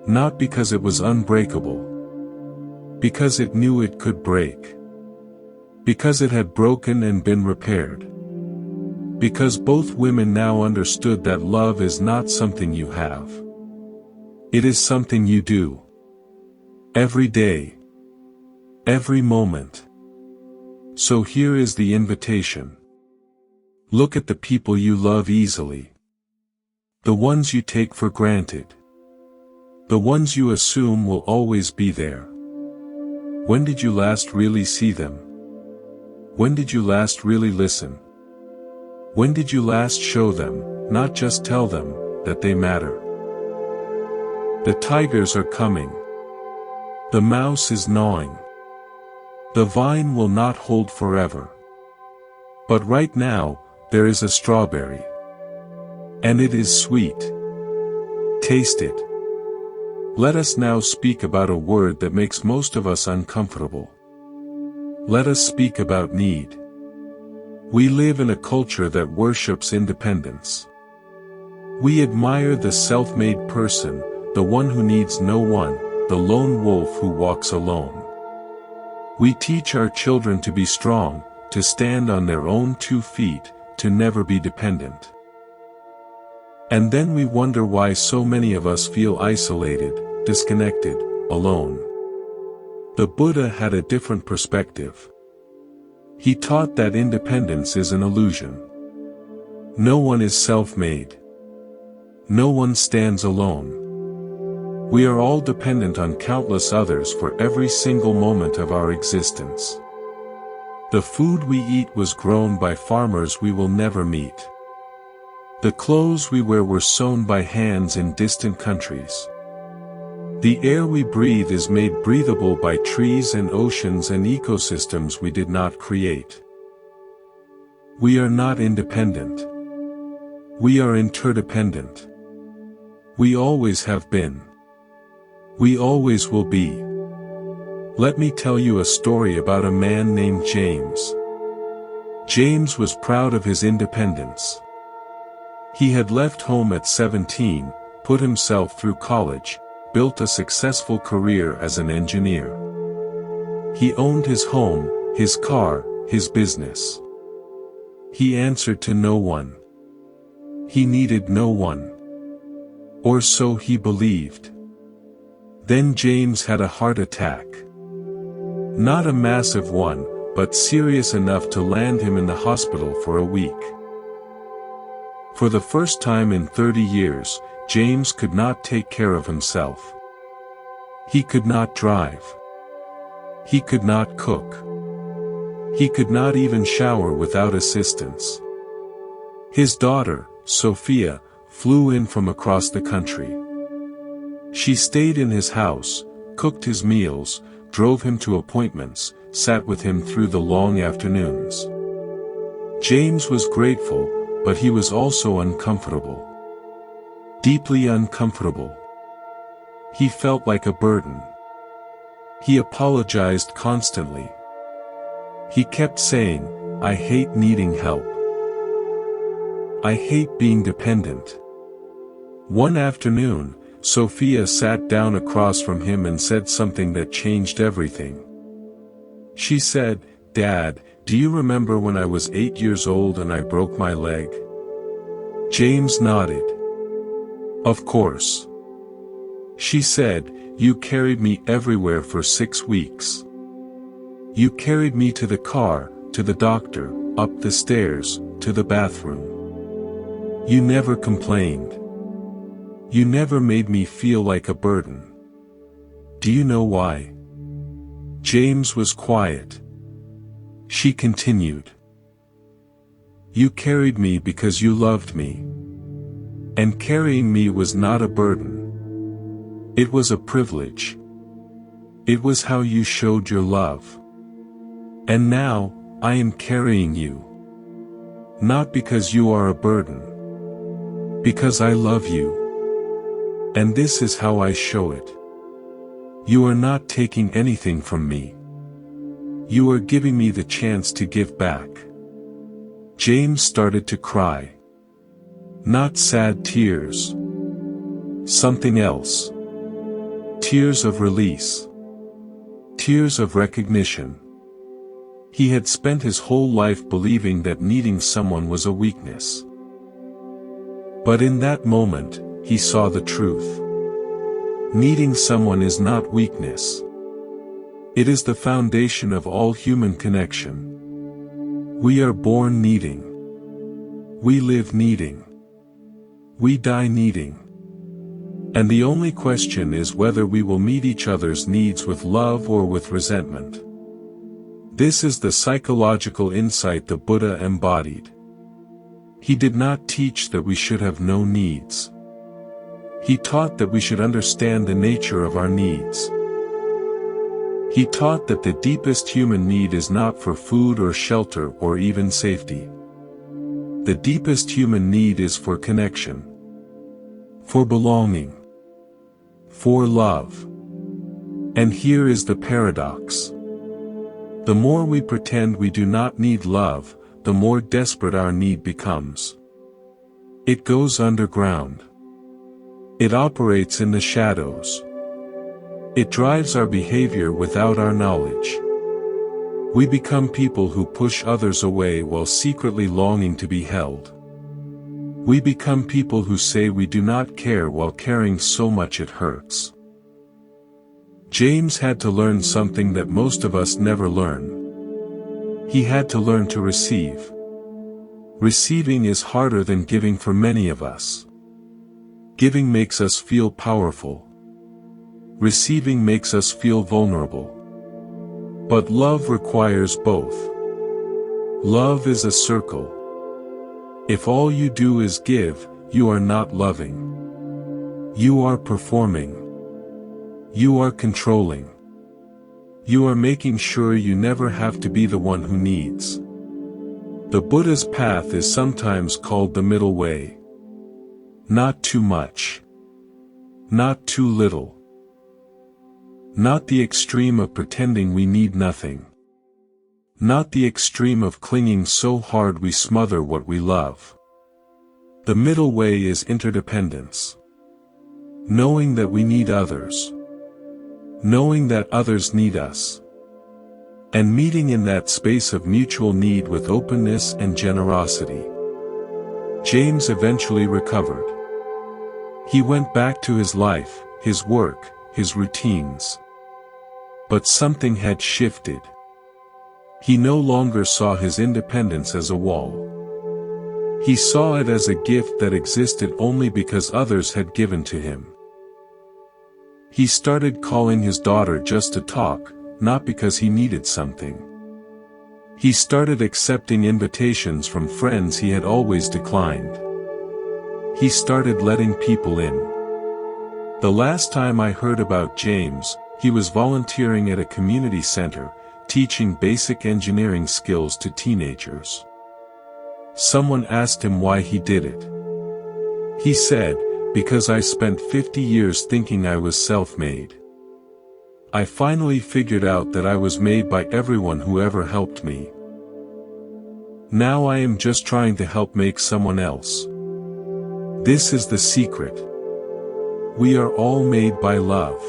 A: Not because it was unbreakable. Because it knew it could break. Because it had broken and been repaired. Because both women now understood that love is not something you have. It is something you do. Every day. Every moment. So here is the invitation. Look at the people you love easily. The ones you take for granted. The ones you assume will always be there. When did you last really see them? When did you last really listen? When did you last show them, not just tell them, that they matter? The tigers are coming. The mouse is gnawing. The vine will not hold forever. But right now, there is a strawberry. And it is sweet. Taste it. Let us now speak about a word that makes most of us uncomfortable. Let us speak about need. We live in a culture that worships independence. We admire the self-made person, the one who needs no one, the lone wolf who walks alone. We teach our children to be strong, to stand on their own 2 feet, to never be dependent. And then we wonder why so many of us feel isolated, disconnected, alone. The Buddha had a different perspective. He taught that independence is an illusion. No one is self-made. No one stands alone. We are all dependent on countless others for every single moment of our existence. The food we eat was grown by farmers we will never meet. The clothes we wear were sewn by hands in distant countries. The air we breathe is made breathable by trees and oceans and ecosystems we did not create. We are not independent. We are interdependent. We always have been. We always will be. Let me tell you a story about a man named James. James was proud of his independence. He had left home at 17, put himself through college, built a successful career as an engineer. He owned his home, his car, his business. He answered to no one. He needed no one. Or so he believed. Then James had a heart attack. Not a massive one, but serious enough to land him in the hospital for a week. For the first time in 30 years, James could not take care of himself. He could not drive. He could not cook. He could not even shower without assistance. His daughter, Sophia, flew in from across the country. She stayed in his house, cooked his meals, drove him to appointments, sat with him through the long afternoons. James was grateful, but he was also uncomfortable. Deeply uncomfortable. He felt like a burden. He apologized constantly. He kept saying, "I hate needing help. I hate being dependent. One afternoon, Sophia sat down across from him and said something that changed everything. She said, "Dad, do you remember when I was 8 years old and I broke my leg?" James nodded. "Of course." She said, "You carried me everywhere for 6 weeks. You carried me to the car, to the doctor, up the stairs, to the bathroom. You never complained. You never made me feel like a burden. Do you know why?" James was quiet. She continued. "You carried me because you loved me. And carrying me was not a burden. It was a privilege. It was how you showed your love. And now, I am carrying you. Not because you are a burden. Because I love you. And this is how I show it. You are not taking anything from me. You are giving me the chance to give back." James started to cry. Not sad tears. Something else. Tears of release. Tears of recognition. He had spent his whole life believing that needing someone was a weakness. But in that moment, he saw the truth. Needing someone is not weakness. It is the foundation of all human connection. We are born needing. We live needing. We die needing. And the only question is whether we will meet each other's needs with love or with resentment. This is the psychological insight the Buddha embodied. He did not teach that we should have no needs. He taught that we should understand the nature of our needs. He taught that the deepest human need is not for food or shelter or even safety. The deepest human need is for connection. For belonging. For love. And here is the paradox. The more we pretend we do not need love, the more desperate our need becomes. It goes underground. It operates in the shadows. It drives our behavior without our knowledge. We become people who push others away while secretly longing to be held. We become people who say we do not care while caring so much it hurts. James had to learn something that most of us never learn. He had to learn to receive. Receiving is harder than giving for many of us. Giving makes us feel powerful. Receiving makes us feel vulnerable. But love requires both. Love is a circle. If all you do is give, you are not loving. You are performing. You are controlling. You are making sure you never have to be the one who needs. The Buddha's path is sometimes called the middle way. Not too much. Not too little. Not the extreme of pretending we need nothing. Not the extreme of clinging so hard we smother what we love. The middle way is interdependence. Knowing that we need others. Knowing that others need us. And meeting in that space of mutual need with openness and generosity. James eventually recovered. He went back to his life, his work, his routines. But something had shifted. He no longer saw his independence as a wall. He saw it as a gift that existed only because others had given to him. He started calling his daughter just to talk, not because he needed something. He started accepting invitations from friends he had always declined. He started letting people in. The last time I heard about James, he was volunteering at a community center, teaching basic engineering skills to teenagers. Someone asked him why he did it. He said, "Because I spent 50 years thinking I was self-made. I finally figured out that I was made by everyone who ever helped me." Now I am just trying to help make someone else. This is the secret. We are all made by love.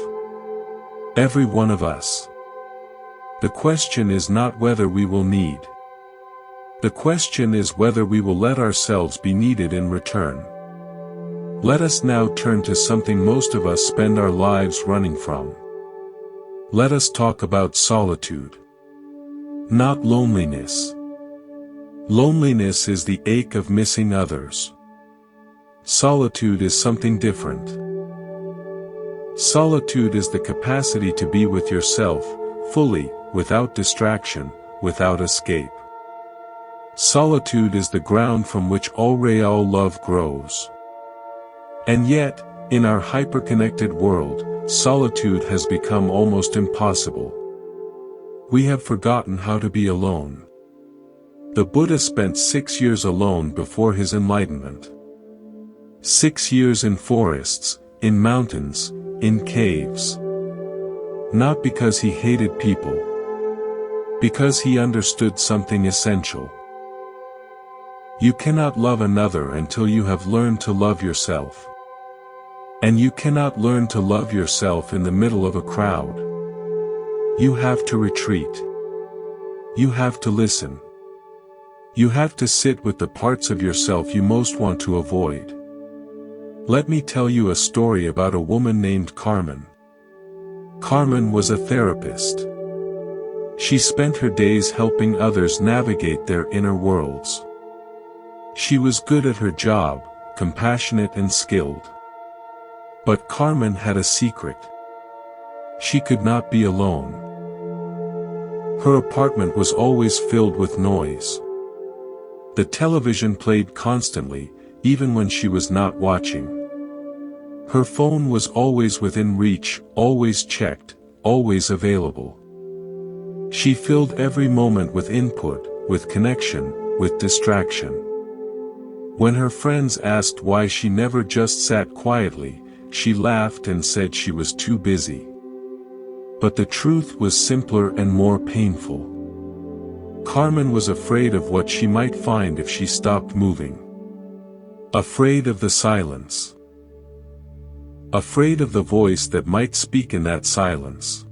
A: Every one of us. The question is not whether we will need. The question is whether we will let ourselves be needed in return. Let us now turn to something most of us spend our lives running from. Let us talk about solitude. Not loneliness. Loneliness is the ache of missing others. Solitude is something different. Solitude is the capacity to be with yourself, fully, without distraction, without escape. Solitude is the ground from which all real love grows. And yet, in our hyper-connected world, solitude has become almost impossible. We have forgotten how to be alone. The Buddha spent 6 years alone before his enlightenment. 6 years in forests, in mountains, in caves. Not because he hated people. Because he understood something essential. You cannot love another until you have learned to love yourself. And you cannot learn to love yourself in the middle of a crowd. You have to retreat. You have to listen. You have to sit with the parts of yourself you most want to avoid. Let me tell you a story about a woman named Carmen. Carmen was a therapist. She spent her days helping others navigate their inner worlds. She was good at her job, compassionate and skilled. But Carmen had a secret. She could not be alone. Her apartment was always filled with noise. The television played constantly, even when she was not watching. Her phone was always within reach, always checked, always available. She filled every moment with input, with connection, with distraction. When her friends asked why she never just sat quietly, she laughed and said she was too busy. But the truth was simpler and more painful. Carmen was afraid of what she might find if she stopped moving. Afraid of the silence. Afraid of the voice that might speak in that silence.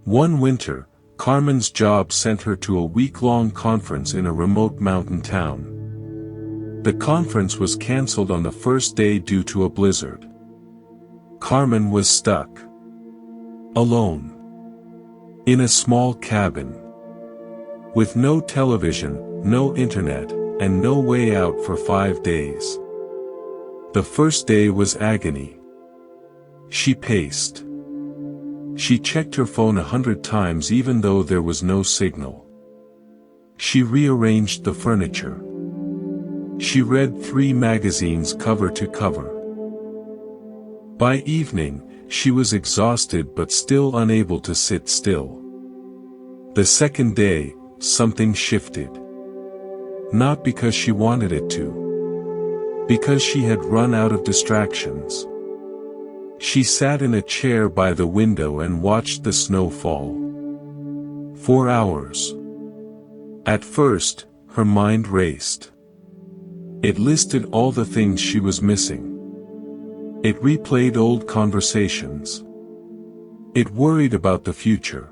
A: One winter, Carmen's job sent her to a week-long conference in a remote mountain town. The conference was cancelled on the first day due to a blizzard. Carmen was stuck. Alone. In a small cabin. With no television, no internet, and no way out for 5 days. The first day was agony. She paced. She checked her phone 100 times even though there was no signal. She rearranged the furniture. She read 3 magazines cover to cover. By evening, she was exhausted but still unable to sit still. The second day, something shifted. Not because she wanted it to. Because she had run out of distractions. She sat in a chair by the window and watched the snow fall. 4 hours. At first, her mind raced. It listed all the things she was missing. It replayed old conversations. It worried about the future.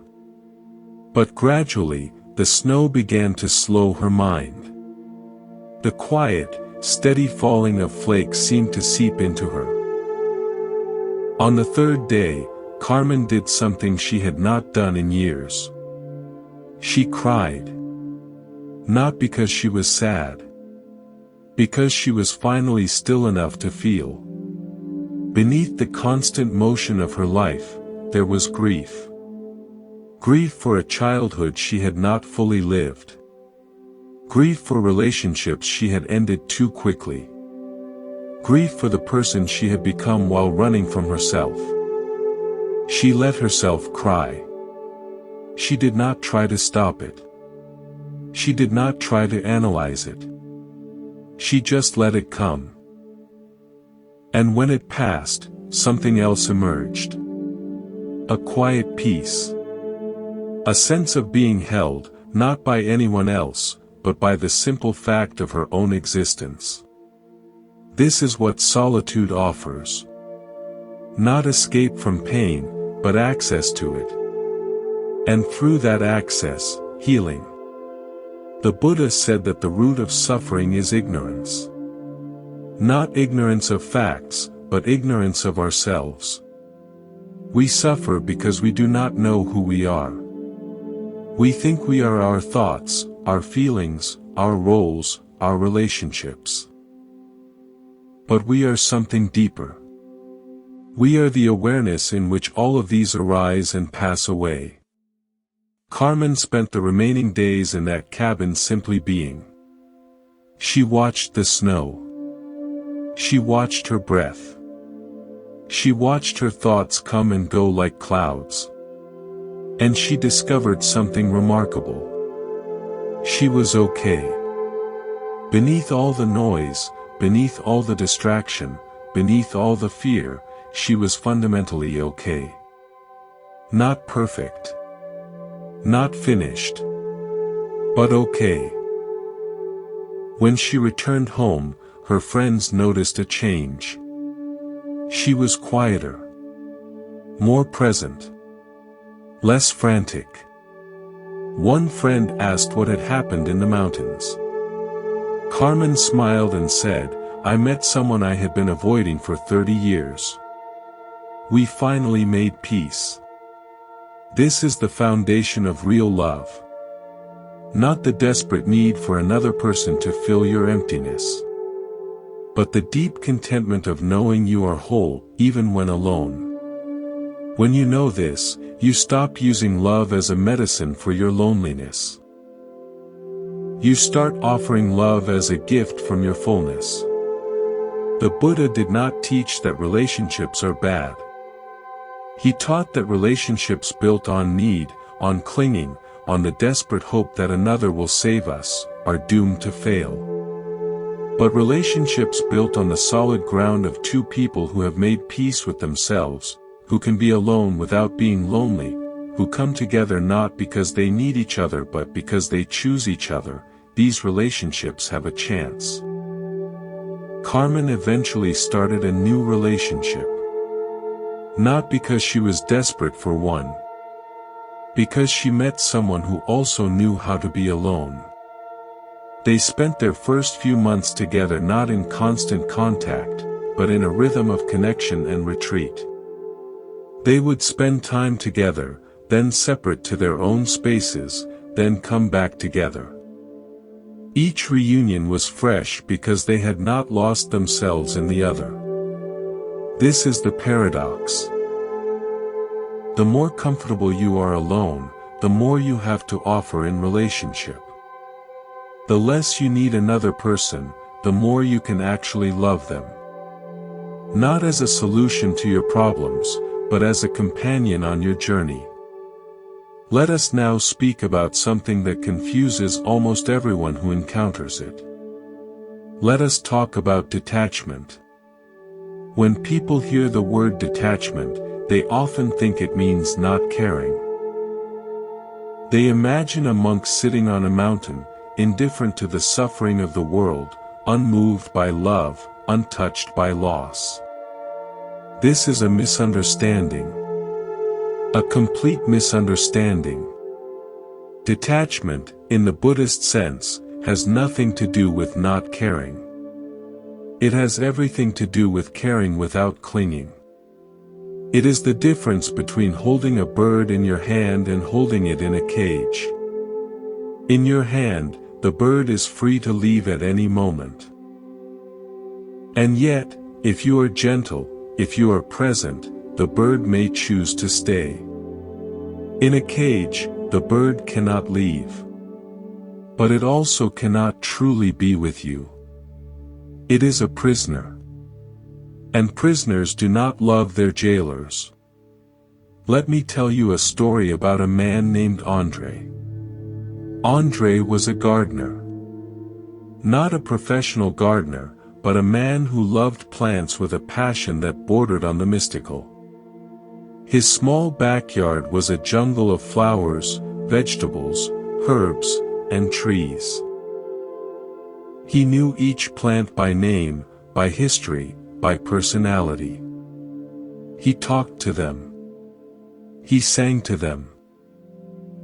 A: But gradually, the snow began to slow her mind. The quiet, steady falling of flakes seemed to seep into her. On the third day, Carmen did something she had not done in years. She cried. Not because she was sad. Because she was finally still enough to feel. Beneath the constant motion of her life, there was grief. Grief for a childhood she had not fully lived. Grief for relationships she had ended too quickly. Grief for the person she had become while running from herself. She let herself cry. She did not try to stop it. She did not try to analyze it. She just let it come. And when it passed, something else emerged. A quiet peace. A sense of being held, not by anyone else, but by the simple fact of her own existence. This is what solitude offers. Not escape from pain, but access to it. And through that access, healing. The Buddha said that the root of suffering is ignorance. Not ignorance of facts, but ignorance of ourselves. We suffer because we do not know who we are. We think we are our thoughts, our feelings, our roles, our relationships. But we are something deeper. We are the awareness in which all of these arise and pass away. Carmen spent the remaining days in that cabin simply being. She watched the snow. She watched her breath. She watched her thoughts come and go like clouds. And she discovered something remarkable. She was okay. Beneath all the noise, beneath all the distraction, beneath all the fear, she was fundamentally okay. Not perfect. Not finished. But okay. When she returned home, her friends noticed a change. She was quieter. More present. Less frantic. One friend asked what had happened in the mountains. Carmen smiled and said, "I met someone I had been avoiding for 30 years. We finally made peace." This is the foundation of real love. Not the desperate need for another person to fill your emptiness. But the deep contentment of knowing you are whole, even when alone. When you know this, you stop using love as a medicine for your loneliness. You start offering love as a gift from your fullness. The Buddha did not teach that relationships are bad. He taught that relationships built on need, on clinging, on the desperate hope that another will save us, are doomed to fail. But relationships built on the solid ground of two people who have made peace with themselves, who can be alone without being lonely, who come together not because they need each other but because they choose each other, these relationships have a chance. Carmen eventually started a new relationship. Not because she was desperate for one. Because she met someone who also knew how to be alone. They spent their first few months together not in constant contact, but in a rhythm of connection and retreat. They would spend time together, then separate to their own spaces, then come back together. Each reunion was fresh because they had not lost themselves in the other. This is the paradox. The more comfortable you are alone, the more you have to offer in relationship. The less you need another person, the more you can actually love them. Not as a solution to your problems, but as a companion on your journey. Let us now speak about something that confuses almost everyone who encounters it. Let us talk about detachment. When people hear the word detachment, they often think it means not caring. They imagine a monk sitting on a mountain, indifferent to the suffering of the world, unmoved by love, untouched by loss. This is a misunderstanding. A complete misunderstanding. Detachment, in the Buddhist sense, has nothing to do with not caring. It has everything to do with caring without clinging. It is the difference between holding a bird in your hand and holding it in a cage. In your hand, the bird is free to leave at any moment. And yet, if you are gentle, if you are present, the bird may choose to stay. In a cage, the bird cannot leave. But it also cannot truly be with you. It is a prisoner. And prisoners do not love their jailers. Let me tell you a story about a man named Andre. Andre was a gardener. Not a professional gardener, but a man who loved plants with a passion that bordered on the mystical. His small backyard was a jungle of flowers, vegetables, herbs, and trees. He knew each plant by name, by history, by personality. He talked to them. He sang to them.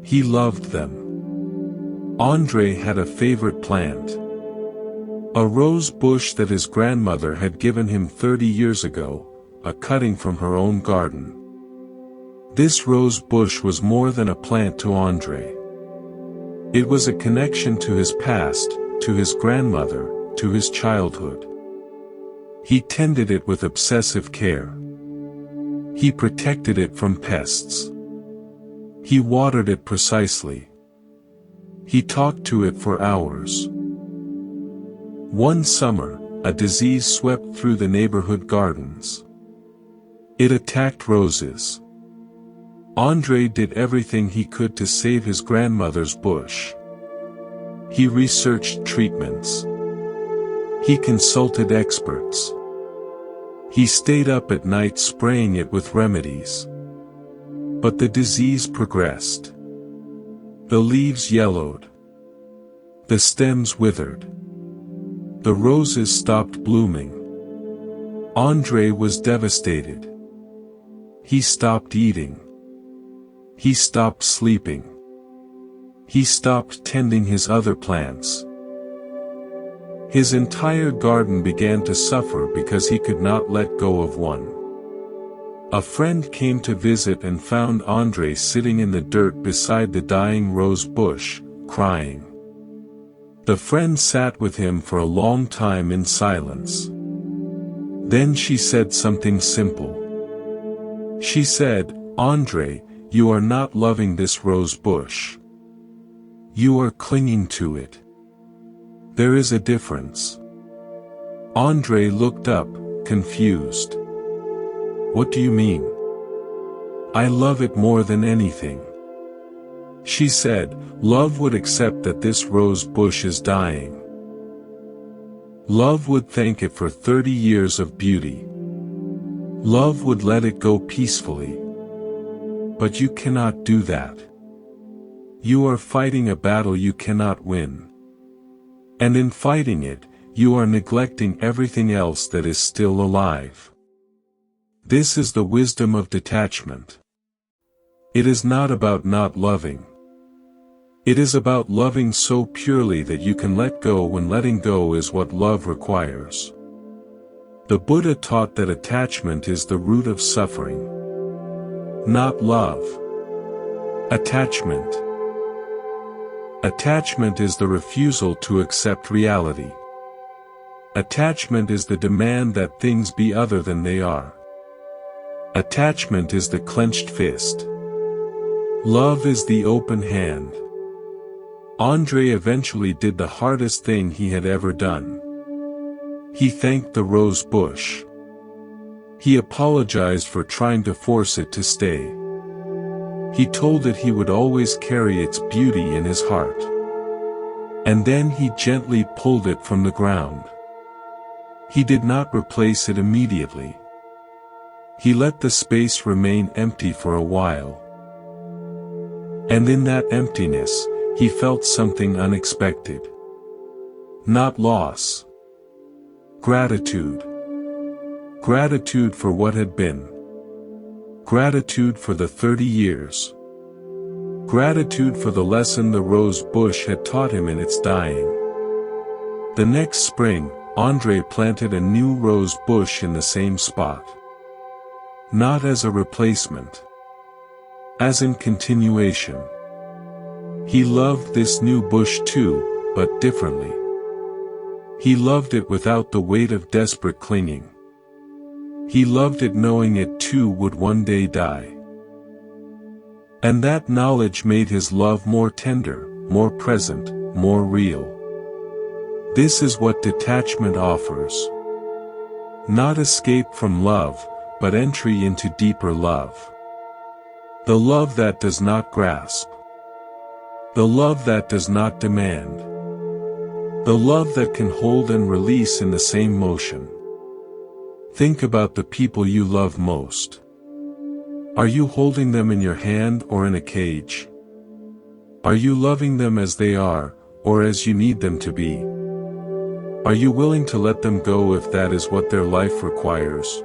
A: He loved them. André had a favorite plant. A rose bush that his grandmother had given him 30 years ago, a cutting from her own garden. This rose bush was more than a plant to André. It was a connection to his past, to his grandmother, to his childhood. He tended it with obsessive care. He protected it from pests. He watered it precisely. He talked to it for hours. One summer, a disease swept through the neighborhood gardens. It attacked roses. André did everything he could to save his grandmother's bush. He researched treatments. He consulted experts. He stayed up at night spraying it with remedies. But the disease progressed. The leaves yellowed. The stems withered. The roses stopped blooming. André was devastated. He stopped eating. He stopped sleeping. He stopped tending his other plants. His entire garden began to suffer because he could not let go of one. A friend came to visit and found André sitting in the dirt beside the dying rose bush, crying. The friend sat with him for a long time in silence. Then she said something simple. She said, "André, you are not loving this rose bush. You are clinging to it. There is a difference." André looked up, confused. "What do you mean?" "I love it more than anything." She said, "Love would accept that this rose bush is dying. Love would thank it for 30 years of beauty. Love would let it go peacefully. But you cannot do that. You are fighting a battle you cannot win. And in fighting it, you are neglecting everything else that is still alive. This is the wisdom of detachment. It is not about not loving. It is about loving so purely that you can let go when letting go is what love requires. The Buddha taught that attachment is the root of suffering. Not love. Attachment. Attachment is the refusal to accept reality. Attachment is the demand that things be other than they are. Attachment is the clenched fist. Love is the open hand. André eventually did the hardest thing he had ever done. He thanked the rose bush. He apologized for trying to force it to stay. He told it he would always carry its beauty in his heart. And then he gently pulled it from the ground. He did not replace it immediately. He let the space remain empty for a while. And in that emptiness, he felt something unexpected. Not loss. Gratitude. Gratitude for what had been. Gratitude for the 30 years. Gratitude for the lesson the rose bush had taught him in its dying. The next spring, André planted a new rose bush in the same spot. Not as a replacement. As in continuation. He loved this new bush too, but differently. He loved it without the weight of desperate clinging. He loved it knowing it too would one day die. And that knowledge made his love more tender, more present, more real. This is what detachment offers. Not escape from love, but entry into deeper love. The love that does not grasp. The love that does not demand. The love that can hold and release in the same motion. Think about the people you love most. Are you holding them in your hand or in a cage? Are you loving them as they are, or as you need them to be? Are you willing to let them go if that is what their life requires?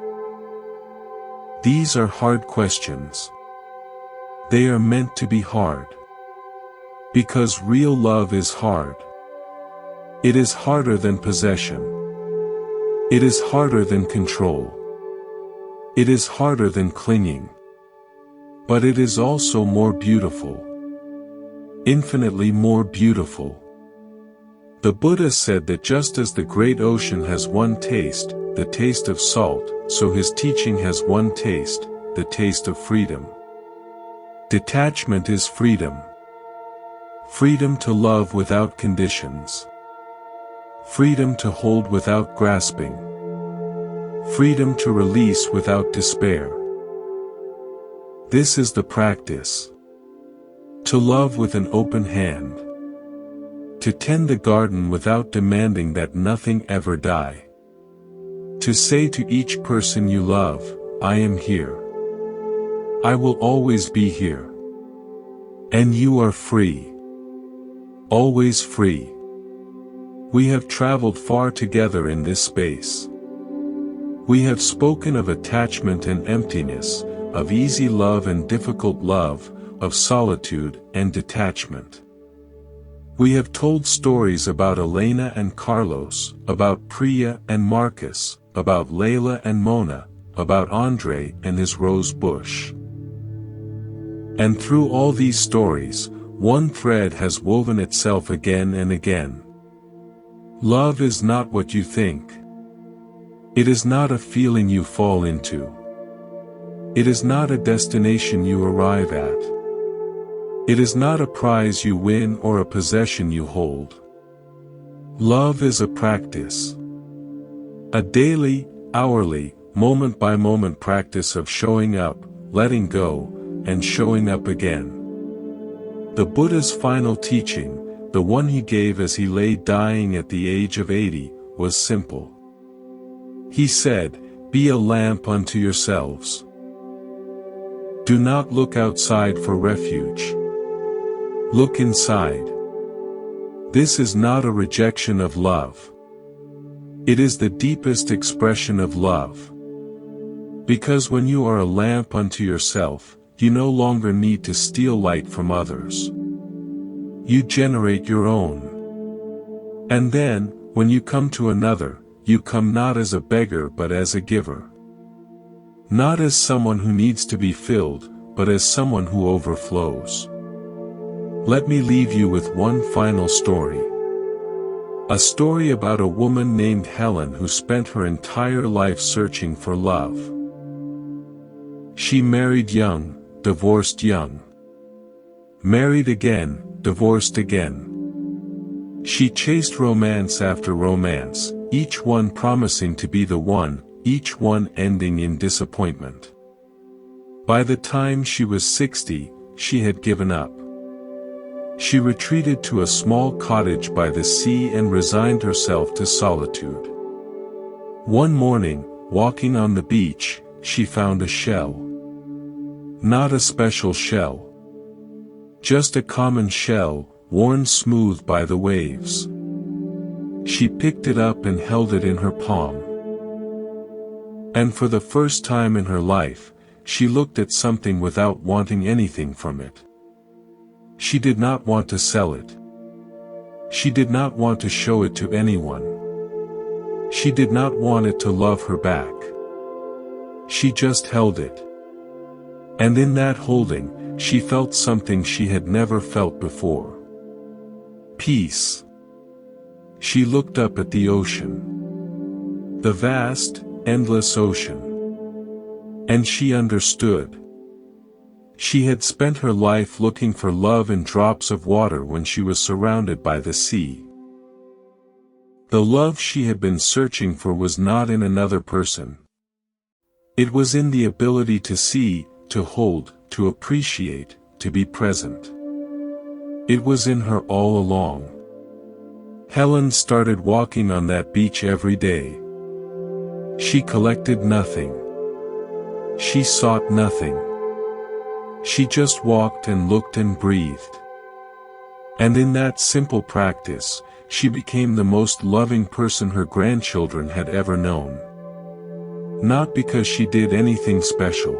A: These are hard questions. They are meant to be hard. Because real love is hard. It is harder than possession. It is harder than control. It is harder than clinging. But it is also more beautiful. Infinitely more beautiful. The Buddha said that just as the great ocean has one taste, the taste of salt, so his teaching has one taste, the taste of freedom. Detachment is freedom. Freedom to love without conditions. Freedom to hold without grasping. Freedom to release without despair. This is the practice. To love with an open hand. To tend the garden without demanding that nothing ever die. To say to each person you love, I am here. I will always be here. And you are free. Always free. We have traveled far together in this space. We have spoken of attachment and emptiness, of easy love and difficult love, of solitude and detachment. We have told stories about Elena and Carlos, about Priya and Marcus, about Layla and Mona, about Andre and his rose bush. And through all these stories, one thread has woven itself again and again. Love is not what you think. It is not a feeling you fall into. It is not a destination you arrive at. It is not a prize you win or a possession you hold. Love is a practice. A daily, hourly, moment-by-moment practice of showing up, letting go, and showing up again. The Buddha's final teaching, the one he gave as he lay dying at the age of 80, was simple. He said, "Be a lamp unto yourselves. Do not look outside for refuge. Look inside." This is not a rejection of love. It is the deepest expression of love. Because when you are a lamp unto yourself, you no longer need to steal light from others. You generate your own. And then, when you come to another, you come not as a beggar but as a giver. Not as someone who needs to be filled, but as someone who overflows. Let me leave you with one final story. A story about a woman named Helen who spent her entire life searching for love. She married young, divorced young. Married again, divorced again. She chased romance after romance, each one promising to be the one, each one ending in disappointment. By the time she was 60, she had given up. She retreated to a small cottage by the sea and resigned herself to solitude. One morning, walking on the beach, she found a shell. Not a special shell. Just a common shell, worn smooth by the waves. She picked it up and held it in her palm. And for the first time in her life, she looked at something without wanting anything from it. She did not want to sell it. She did not want to show it to anyone. She did not want it to love her back. She just held it. And in that holding, she felt something she had never felt before. Peace. She looked up at the ocean. The vast, endless ocean. And she understood. She had spent her life looking for love in drops of water when she was surrounded by the sea. The love she had been searching for was not in another person. It was in the ability to see, to hold, to appreciate, to be present. It was in her all along. Helen started walking on that beach every day. She collected nothing. She sought nothing. She just walked and looked and breathed. And in that simple practice, She became the most loving person her grandchildren had ever known. Not because she did anything special.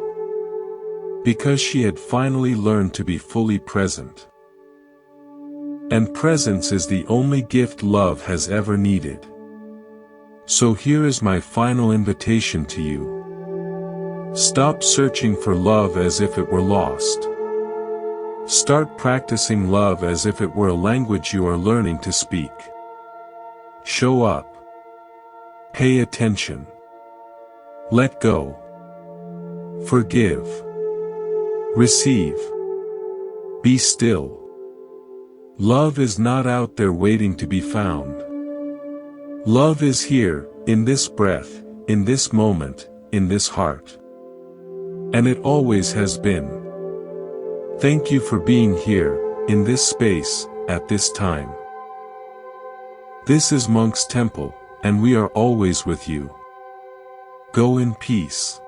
A: Because she had finally learned to be fully present. And presence is the only gift love has ever needed. So here is my final invitation to you. Stop searching for love as if it were lost. Start practicing love as if it were a language you are learning to speak. Show up. Pay attention. Let go. Forgive. Receive. Be still. Love is not out there waiting to be found. Love is here, in this breath, in this moment, in this heart. And it always has been. Thank you for being here, in this space, at this time. This is Monk's Temple, and we are always with you. Go in peace.